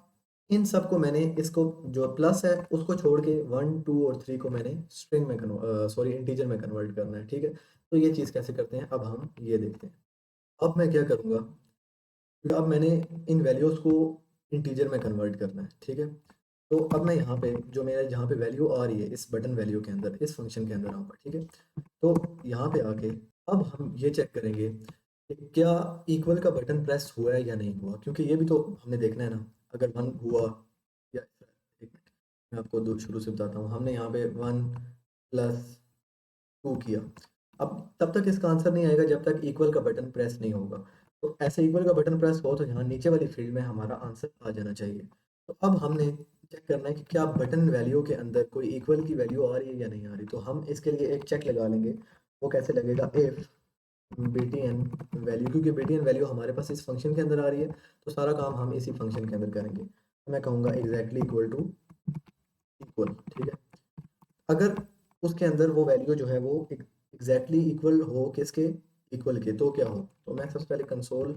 इन सब को मैंने इसको जो प्लस है उसको छोड़ के 1 2 और 3 को मैंने स्ट्रिंग में सॉरी इंटीजर में कन्वर्ट करना है। ठीक है, तो ये चीज़ कैसे करते हैं अब हम ये देखते हैं। अब मैं क्या करूँगा, अब मैंने इन वैल्यूज़ को इंटीजर में कन्वर्ट करना है। ठीक है, तो अब मैं यहाँ पे जो मेरा जहाँ पे वैल्यू आ रही है इस बटन वैल्यू के अंदर, इस फंक्शन के अंदर आऊँगा। ठीक है, तो यहाँ पे आके अब हम ये चेक करेंगे कि क्या इक्वल का बटन प्रेस हुआ है या नहीं हुआ, क्योंकि ये भी तो हमने देखना है ना। अगर 1 हुआ या एक मिनट, मैं आपको शुरू से बताता हूँ। हमने यहाँ पे 1 प्लस 2 किया। अब तब तक इसका आंसर नहीं आएगा जब तक इक्वल का बटन प्रेस नहीं होगा। तो ऐसे इक्वल का बटन प्रेस हो तो यहाँ नीचे वाली फील्ड में हमारा आंसर आ जाना चाहिए। तो अब हमने चेक करना है कि क्या बटन वैल्यू के अंदर कोई इक्वल की वैल्यू आ रही है या नहीं आ रही। तो हम इसके लिए एक चेक लगा लेंगे। वो कैसे लगेगा, इफ बीटीएन वैल्यू, क्योंकि बीटीएन वैल्यू हमारे पास इस फंक्शन के अंदर आ रही है तो सारा काम हम इसी फंक्शन के अंदर करेंगे। तो मैं कहूँगा एग्जैक्टली इक्वल टू इक्वल। ठीक है, अगर उसके अंदर वो वैल्यू जो है वो एग्जैक्टली इक्वल हो किसके, इक्वल के, तो क्या हो। तो मैं सबसे पहले कंसोल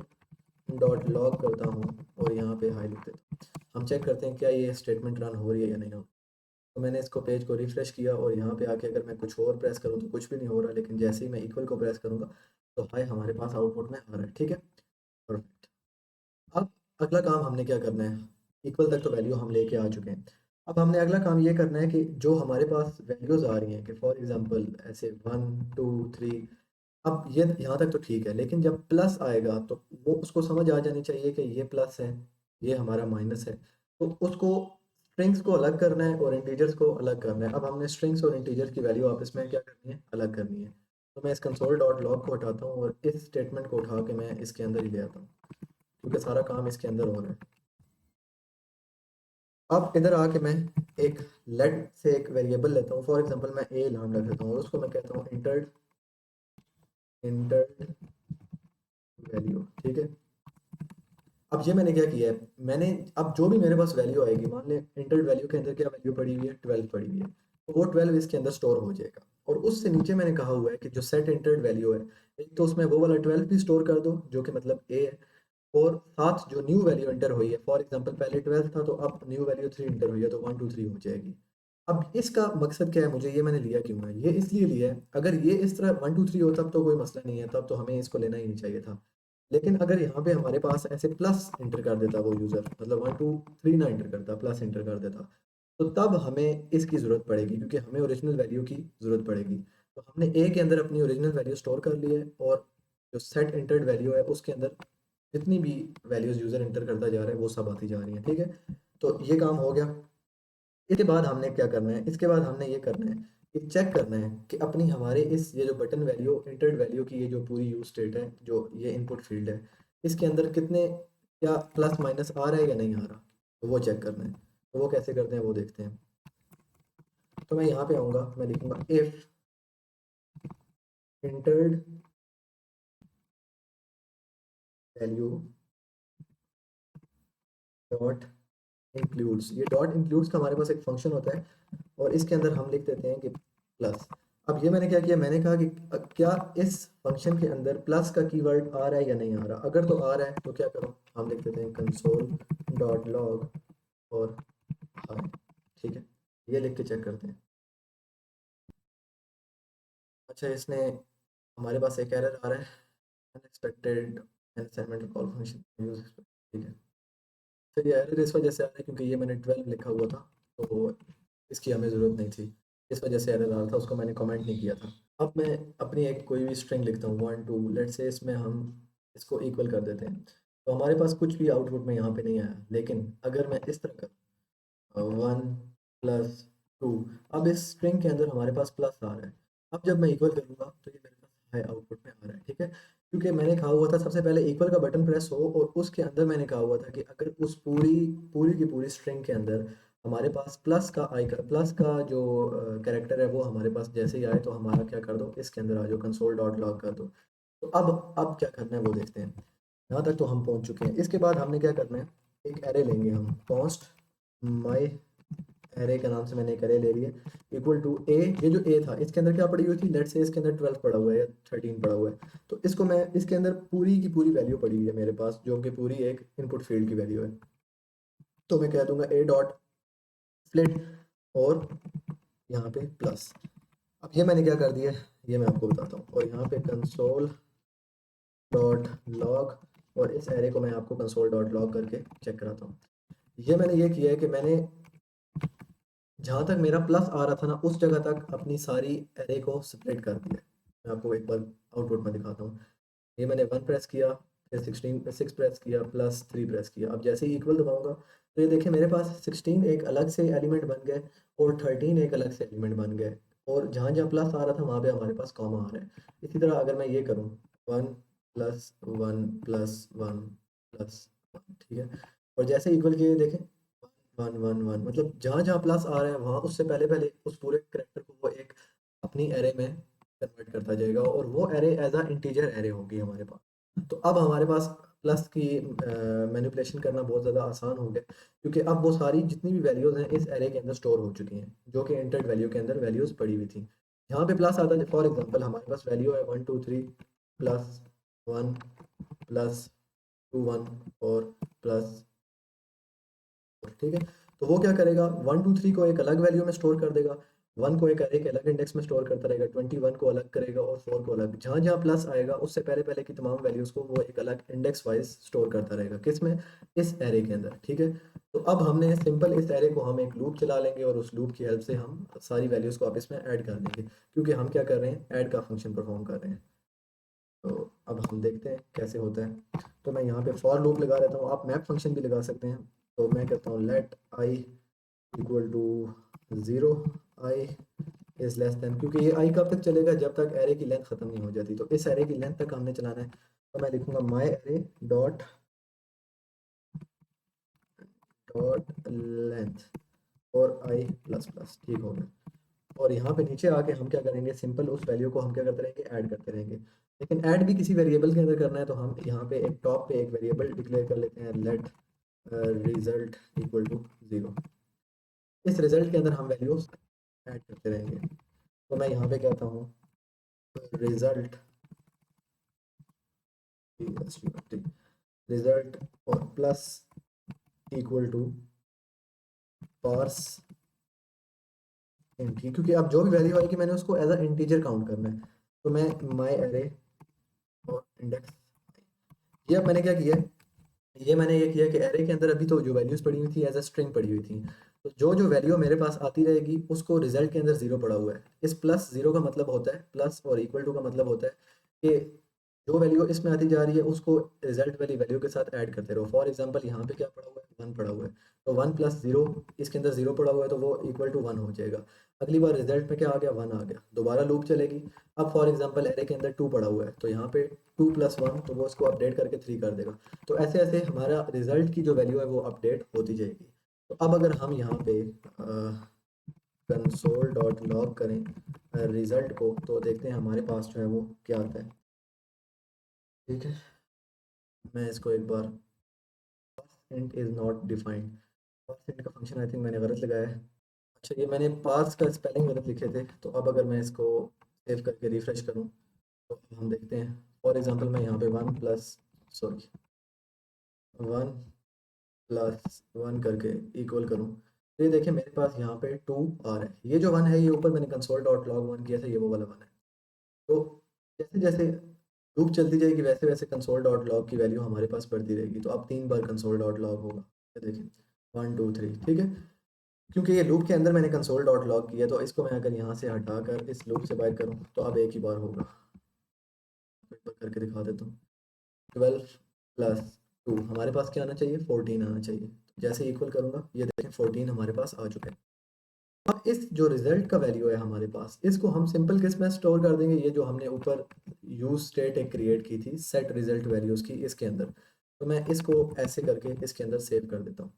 डॉट लॉग करता हूँ और यहाँ पे हाई लिख देता हूँ। हम चेक करते हैं क्या ये स्टेटमेंट रन हो रही है या नहीं हो। तो मैंने इसको पेज को रिफ्रेश किया और यहाँ पे आके अगर मैं कुछ और प्रेस करूँ तो कुछ भी नहीं हो रहा, लेकिन जैसे ही मैं इक्वल को प्रेस करूँगा तो हाई हमारे पास आउटपुट में आ रहा है। ठीक है, परफेक्ट। अब अगला काम हमने क्या करना है, इक्वल तक तो वैल्यू हम लेके आ चुके हैं। अब हमने अगला काम ये करना है कि जो हमारे पास वैल्यूज़ आ रही हैं कि फॉर एग्जांपल ऐसे 1 2 3, अब ये यहाँ तक तो ठीक है, लेकिन जब प्लस आएगा तो वो उसको समझ आ जानी चाहिए कि ये प्लस है, ये हमारा माइनस है। तो उसको स्ट्रिंग्स को अलग करना है और इंटीजर्स को अलग करना है। अब हमने स्ट्रिंग्स और इंटीजर की वैल्यू आपस में क्या करनी है, अलग करनी है। तो मैं इस कंसोल डॉट लॉग को हटाता हूँ और इस स्टेटमेंट को उठा के मैं इसके अंदर ही ले आता हूँ, क्योंकि सारा काम इसके अंदर हो रहा है। अब इधर आके मैं एक लेट से एक वेरिएबल लेता हूँ। फॉर एग्जांपल मैं ए नाम रख देता हूँ और उसको मैं कहता हूँ इंटर्ड इंटर्ड वैल्यू। ठीक है, अब ये मैंने क्या किया है, मैंने अब जो भी मेरे पास वैल्यू आएगी, मान लें इंटर्ड वैल्यू के अंदर क्या वैल्यू पड़ी हुई है, 12 पड़ी हुई है, तो वो 12 इसके अंदर स्टोर हो जाएगा। और उससे नीचे मैंने कहा हुआ है कि जो सेट इंटर्ड वैल्यू है, एक तो उसमें वो वाला 12 भी स्टोर कर दो जो कि मतलब ए है, और साथ जो न्यू वैल्यू एंटर हुई है, फॉर एग्जांपल पहले 12 था तो अब न्यू वैल्यू 3 एंटर हुई है तो 1 2 3 हो जाएगी। अब इसका मकसद क्या है, मुझे ये मैंने लिया क्यों है, ये इसलिए लिया है, अगर ये इस तरह 1 2 3 होता तब तो कोई मसला नहीं है, तब तो हमें इसको लेना ही नहीं चाहिए था। लेकिन अगर यहाँ पे हमारे पास ऐसे प्लस एंटर कर देता वो यूज़र, मतलब 1 2 3 ना एंटर करता, प्लस एंटर कर देता, तो तब हमें इसकी ज़रूरत पड़ेगी, क्योंकि हमें ओरिजिनल वैल्यू की ज़रूरत पड़ेगी। तो हमने ए के अंदर अपनी ओरिजिनल वैल्यू स्टोर कर ली है और जो सेट एंटर्ड वैल्यू है उसके अंदर जितनी भी वैल्यूज़ यूज़र एंटर करता जा रहा है वो सब आती जा रही हैं। ठीक है, तो ये काम हो गया। इसके बाद हमने क्या करना है, इसके बाद हमने ये करना है कि चेक करना है कि अपनी हमारे इस ये जो बटन वैल्यू एंटर्ड वैल्यू की ये जो पूरी यूज स्टेट है, जो ये इनपुट फील्ड है, इसके अंदर कितने क्या प्लस माइनस आ रहा है या नहीं आ रहा, तो वो चेक करना है। तो वो कैसे करते हैं वो देखते हैं। तो मैं यहाँ पे आऊँगा, मैं लिखूँगा if entered value dot includes. ये डॉट इंक्लूड्स का हमारे पास एक फंक्शन होता है और इसके अंदर हम लिख देते हैं कि प्लस। अब ये मैंने क्या किया, मैंने कहा कि क्या इस फंक्शन के अंदर प्लस का कीवर्ड आ रहा है या नहीं आ रहा। अगर तो आ रहा है तो क्या करो, हम लिख देते हैं कंसोल डॉट लॉग और हाय, ठीक है, ये लिख के चेक करते हैं। अच्छा, इसने हमारे पास एक एरर आ रहा है, unexpected assignment call function use, ठीक है। तो ये एरर इस वजह से आ रहा है क्योंकि ये मैंने 12 लिखा हुआ था, तो इसकी हमें ज़रूरत नहीं थी, इस वजह से एरर आ रहा था, उसको मैंने कमेंट नहीं किया था। अब मैं अपनी एक कोई भी स्ट्रिंग लिखता हूँ 1 2, लेट से इसमें हम इसको इक्वल कर देते हैं, तो हमारे पास कुछ भी आउटपुट में यहाँ पे नहीं आया। लेकिन अगर मैं इस तरह का 1 प्लस 2, अब इस स्ट्रिंग के अंदर हमारे पास प्लस आ रहा है। अब जब मैं इक्वल करूँगा तो ये मेरे पास हाई आउटपुट में आ रहा है, ठीक है। क्योंकि मैंने कहा हुआ था सबसे पहले इक्वल का बटन प्रेस हो और उसके अंदर मैंने कहा हुआ था कि अगर उस पूरी पूरी की पूरी स्ट्रिंग के अंदर हमारे पास प्लस का आइकन, प्लस का जो कैरेक्टर है वो हमारे पास जैसे ही आए तो हमारा क्या कर दो, इसके अंदर आ जाओ, कंसोल डॉट लॉग कर दो। तो अब क्या करना है वो देखते हैं। यहाँ तक तो हम पहुँच चुके हैं। इसके बाद हमने क्या करना है, एक एरे लेंगे हम, कॉन्स्ट माई एरे के नाम से मैंने एक एरे ले लिया, इक्वल टू ए। ये जो ए था इसके अंदर क्या पड़ी हुई थी, लेट्स से इसके अंदर 12 पड़ा हुआ है या 13 पड़ा हुआ है, तो इसको मैं इसके अंदर पूरी की पूरी वैल्यू पड़ी हुई है मेरे पास, जो कि पूरी एक इनपुट फील्ड की वैल्यू है। तो मैं कह दूंगा ए डॉट स्प्लिट और यहाँ पे प्लस। अब ये मैंने क्या कर दिया है ये मैं आपको बताता हूँ, और यहाँ पे कंसोल डॉट लॉग, और इस एरे को मैं आपको कंसोल डॉट लॉग करके चेक कराता हूँ। ये मैंने ये किया है कि मैंने जहाँ तक मेरा प्लस आ रहा था ना उस जगह तक अपनी सारी एरे को स्प्लिट कर दिया। मैं आपको एक बार आउटपुट में दिखाता हूँ। ये मैंने 1 प्रेस किया, फिर 6 प्रेस किया, प्लस 3 प्रेस किया। अब जैसे ही इक्वल दबाऊंगा तो ये देखिए मेरे पास 16 एक अलग से एलिमेंट बन गए और 13 एक अलग से एलिमेंट बन गए, और जहाँ जहाँ प्लस आ रहा था वहाँ पे हमारे पास कॉमा आ रहा है। इसी तरह अगर मैं ये करूँ 1 प्लस 1 प्लस 1 प्लस 1, ठीक है, और जैसे इक्वल किए देखें 1 1 1, मतलब जहाँ जहाँ प्लस आ रहा है वहाँ उससे पहले पहले उस पूरे करेक्टर को वो एक अपनी एरे में कन्वर्ट करता जाएगा, और वो array as a integer array होगी हमारे पास। तो अब हमारे पास प्लस की मैनिपुलेशन करना बहुत ज़्यादा आसान हो गया, क्योंकि अब वो सारी जितनी भी वैल्यूज़ हैं इस एरे के अंदर स्टोर हो चुकी हैं, जो कि एंटर्ड वैल्यू के अंदर वैल्यूज़ पड़ी हुई थी। यहाँ पे प्लस आता है, फॉर एग्जांपल हमारे पास वैल्यू है 1 2 3 प्लस 1 प्लस 2 1 और प्लस, ठीक है। तो वो क्या करेगा, 1 2 3 को एक अलग वैल्यू में स्टोर कर देगा, 1 को एक अलग इंडेक्स में स्टोर करता रहेगा, 21 को अलग करेगा और 4 को अलग। जहाँ जहाँ प्लस आएगा उससे पहले पहले की तमाम वैल्यूज़ को वो एक अलग इंडेक्स वाइज स्टोर करता रहेगा, किस में, इस एरे के अंदर, ठीक है। तो अब हमने सिंपल इस एरे को हम एक लूप चला लेंगे और उस लूप की हेल्प से हम सारी वैल्यूज़ को आप इसमें ऐड कर देंगे, क्योंकि हम क्या कर रहे हैं, ऐड का फंक्शन परफॉर्म कर रहे हैं। तो अब हम देखते हैं कैसे होता है। तो मैं यहाँ पे फॉर लूप लगा देता हूँ, आप मैप फंक्शन भी लगा सकते हैं। तो मैं कहता हूँ let I equal to 0, I is less than, क्योंकि ये आई कब तक चलेगा, जब तक एरे की लेंथ खत्म नहीं हो जाती, तो इस एरे की लेंथ तक हमने चलाना है। तो मैं लिखूंगा माई एरे डॉट डॉट लेंथ और आई प्लस प्लस, ठीक हो गया। और यहाँ पे नीचे आके हम क्या करेंगे, सिंपल उस वैल्यू को हम क्या करते रहेंगे, ऐड करते रहेंगे। लेकिन ऐड भी किसी वेरिएबल के अंदर करना है, तो हम यहाँ पे एक टॉप पे एक वेरिएबल डिक्लेयर कर लेते हैं, लेट रिजल्ट इक्वल टू 0। इस रिजल्ट के अंदर हम वैल्यूज ऐड करते रहेंगे। तो मैं यहाँ पे कहता हूँ रिजल्ट रिजल्ट और प्लस इक्वल टू पार्स इंटी, क्योंकि अब जो भी वैल्यू आएगी मैंने उसको एज अ इंटीजर काउंट करना है। तो मैं माई एरे और इंडेक्स, ये अब मैंने क्या किया, ये मैंने ये किया कि एरे के अंदर अभी तो जो वैल्यूज पड़ी हुई थी एज अ स्ट्रिंग पड़ी हुई थी, तो जो जो वैल्यू मेरे पास आती रहेगी उसको रिजल्ट के अंदर 0 पड़ा हुआ है। इस प्लस 0 का मतलब होता है, प्लस और इक्वल टू का मतलब होता है कि जो वैल्यू इसमें आती जा रही है उसको रिजल्ट वाली वैल्यू के साथ ऐड करते रहो। फॉर एग्जांपल यहाँ पे क्या पड़ा हुआ है, 1 पड़ा हुआ है, तो 1 प्लस 0, इसके अंदर 0 पड़ा हुआ है तो वो इक्वल टू 1 हो जाएगा। अगली बार रिजल्ट में क्या आ गया, 1 आ गया, दोबारा लूप चलेगी। अब फॉर एग्जांपल एरे के अंदर 2 पड़ा हुआ है, तो यहाँ पे 2 प्लस 1, तो वो उसको अपडेट करके 3 कर देगा। तो ऐसे ऐसे हमारा रिजल्ट की जो वैल्यू है वो अपडेट होती जाएगी। तो अब अगर हम यहाँ पे कंसोल डॉट लॉग करें रिजल्ट को, तो देखते हैं हमारे पास जो है वो क्या आता है। ठीक है, मैं इसको एक बार, int is not defined, int का फंक्शन आई थिंक मैंने गलत लगाया है। अच्छा, ये मैंने पास का स्पेलिंग गलत लिखे थे, तो अब अगर मैं इसको सेव करके रिफ्रेश करूँ तो हम देखते हैं। फॉर एग्जांपल मैं यहाँ पे वन प्लस वन करके इक्वल करूँ, तो ये देखिए मेरे पास यहाँ पे टू आ रहा है। ये जो वन है ये ऊपर मैंने कंसोल डॉट लॉग वन किया था, ये वो वाला वन है। तो जैसे जैसे लूप चलती जाएगी वैसे वैसे कंसोल डॉट लॉग की वैल्यू हमारे पास बढ़ती रहेगी। तो अब 3 बार कंसोल डॉट लॉग होगा, ये देखिए 1 2 3, ठीक है। क्योंकि ये लूप के अंदर मैंने कंसोल डॉट लॉग किया, तो इसको मैं अगर यहाँ से हटाकर इस लूप से बाहर करूँ तो अब एक ही बार होगा। एक बार करके दिखा देता हूँ। 12 + 2 हमारे पास क्या आना चाहिए, 14 आना चाहिए। जैसे इक्वल करूँगा ये देखें 14 हमारे पास आ चुका है। अब इस जो रिजल्ट का वैल्यू है हमारे पास, इसको हम सिंपल केस में स्टोर कर देंगे। ये जो हमने ऊपर यूज स्टेट एक क्रिएट की थी सेट रिजल्ट वैल्यूज़ की, इसके अंदर। तो मैं इसको ऐसे करके इसके अंदर सेव कर देता हूँ।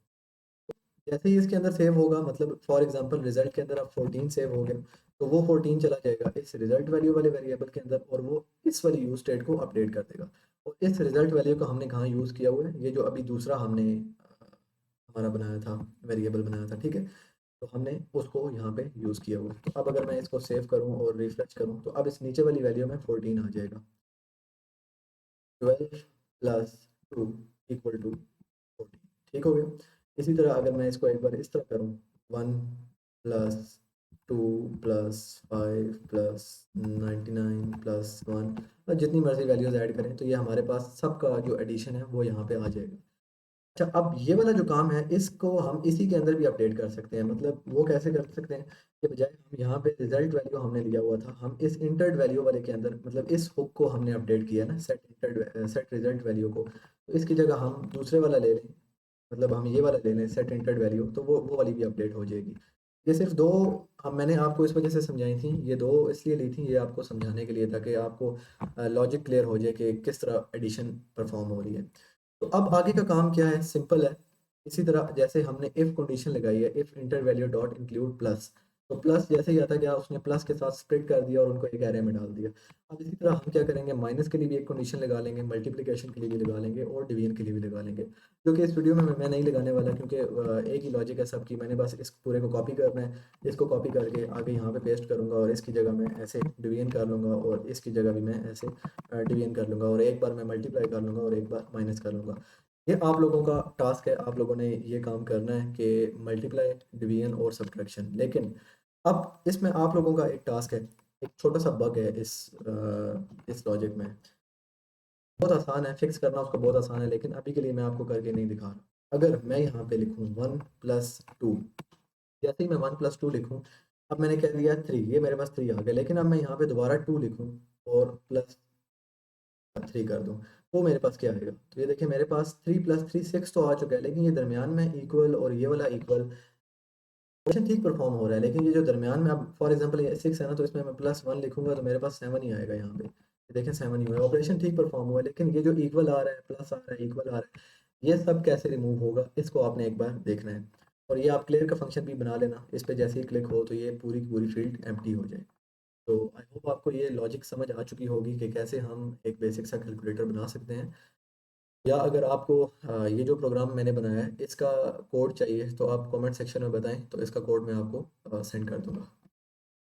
जैसे ही इसके अंदर सेव होगा, मतलब फॉर एग्जांपल रिजल्ट के अंदर अब 14 सेव हो गया, तो वो 14 चला जाएगा इस रिजल्ट वैल्यू वाले वेरिएबल के अंदर, और वो इस वाली यूज स्टेट को अपडेट कर देगा। और इस रिजल्ट वैल्यू को हमने कहाँ यूज़ किया हुआ है, ये जो अभी दूसरा हमने हमारा बनाया था, वेरिएबल बनाया था, ठीक है। तो हमने उसको यहाँ पे यूज़ किया हुआ है। तो अब अगर मैं इसको सेव करूँ और रिफ्रेश करूँ तो अब इस नीचे वाली वैल्यू में 14 आ जाएगा। 12 + 2 = 14, ठीक हो गया। इसी तरह अगर मैं इसको एक बार इस तरह करूँ, 1 + 2 + 5 + 99 + 1, और जितनी मर्जी वैल्यूज़ ऐड करें तो ये हमारे पास सबका जो एडिशन है वो यहाँ पे आ जाएगा। अच्छा, अब ये वाला जो काम है इसको हम इसी के अंदर भी अपडेट कर सकते हैं। मतलब वो कैसे कर सकते हैं, कि बजाय हम यहाँ पे रिजल्ट वैल्यू हमने लिया हुआ था, हम इस इंटर्ड वैल्यू वाले के अंदर, मतलब इस हुक को हमने अपडेट किया ना, सेट रिजल्ट वैल्यू को, तो इसकी जगह हम दूसरे वाला ले लें। मतलब हम ये वाला ले लें सेट इंटर्ड वैल्यू, तो वो वाली भी अपडेट हो जाएगी। ये सिर्फ दो, अब मैंने आपको इस वजह से समझाई थी, ये दो इसलिए ली थी, ये आपको समझाने के लिए, ताकि आपको लॉजिक क्लियर हो जाए कि किस तरह एडिशन परफॉर्म हो रही है। तो अब आगे का काम क्या है, सिंपल है। इसी तरह जैसे हमने इफ कंडीशन लगाई है, if inter value dot include plus, तो प्लस जैसे ही आता गया उसने प्लस के साथ स्प्लिट कर दिया और उनको एक एरे में डाल दिया। अब इसी तरह हम क्या करेंगे, माइनस के लिए भी एक कंडीशन लगा लेंगे, मल्टीप्लिकेशन के लिए भी लगा लेंगे, और डिवीजन के लिए भी लगा लेंगे। जो कि इस वीडियो में मैं नहीं लगाने वाला, क्योंकि एक ही लॉजिक है सबकी। मैंने बस इस पूरे को कॉपी करना है, इसको कॉपी करके आगे यहाँ पे पेस्ट करूँगा, और इसकी जगह मैं ऐसे डिवीजन कर लूँगा, और इसकी जगह भी मैं ऐसे डिवीजन कर लूँगा, और एक बार मैं मल्टीप्लाई कर लूँगा और एक बार माइनस कर लूँगा। ये आप लोगों का टास्क है, आप लोगों ने ये काम करना है कि मल्टीप्लाई, डिवीजन और सब्ट्रैक्शन। लेकिन अब इसमें आप लोगों का एक टास्क है, एक छोटा सा बग है इस लॉजिक में। बहुत आसान है फिक्स करना, उसको बहुत आसान है, लेकिन अभी के लिए मैं आपको करके नहीं दिखा रहा। अगर मैं यहाँ पे लिखूँ 1 + 2, जैसे ही मैं 1 + 2 लिखूँ, अब मैंने क्या दिया 3, ये मेरे पास 3 आ गया। लेकिन अब मैं यहाँ पे दोबारा 2 लिखूँ और +3 कर दूँ, तो मेरे पास क्या आएगा, तो ये देखिए मेरे पास 3 + 3 6 तो आ चुका है। लेकिन ये दरमियान में इक्वल और ये वाला इक्वल, ऑपरेशन ठीक परफॉर्म हो रहा है। लेकिन ये जो दरमियान में, अब फॉर एग्जांपल ये 6 है ना, तो इसमें मैं +1 लिखूंगा तो मेरे पास 7 ही आएगा यहाँ पे। ये देखें 7 ही हुआ है, ऑपरेशन ठीक परफॉर्म हुआ है। लेकिन ये जो इक्वल आ रहा है, प्लस आ रहा है, इक्वल आ रहा है, ये सब कैसे रिमूव होगा, इसको आपने एक बार देखना है। और ये आप क्लियर का फंक्शन भी बना लेना, इस पे जैसे ही क्लिक हो तो ये पूरी की पूरी फील्ड एम्प्टी हो जाए। तो आई होप आपको ये लॉजिक समझ आ चुकी होगी कि कैसे हम एक बेसिक सा कैलकुलेटर बना सकते हैं। या अगर आपको ये जो प्रोग्राम मैंने बनाया है इसका कोड चाहिए, तो आप कमेंट सेक्शन में बताएं, तो इसका कोड मैं आपको सेंड कर दूंगा।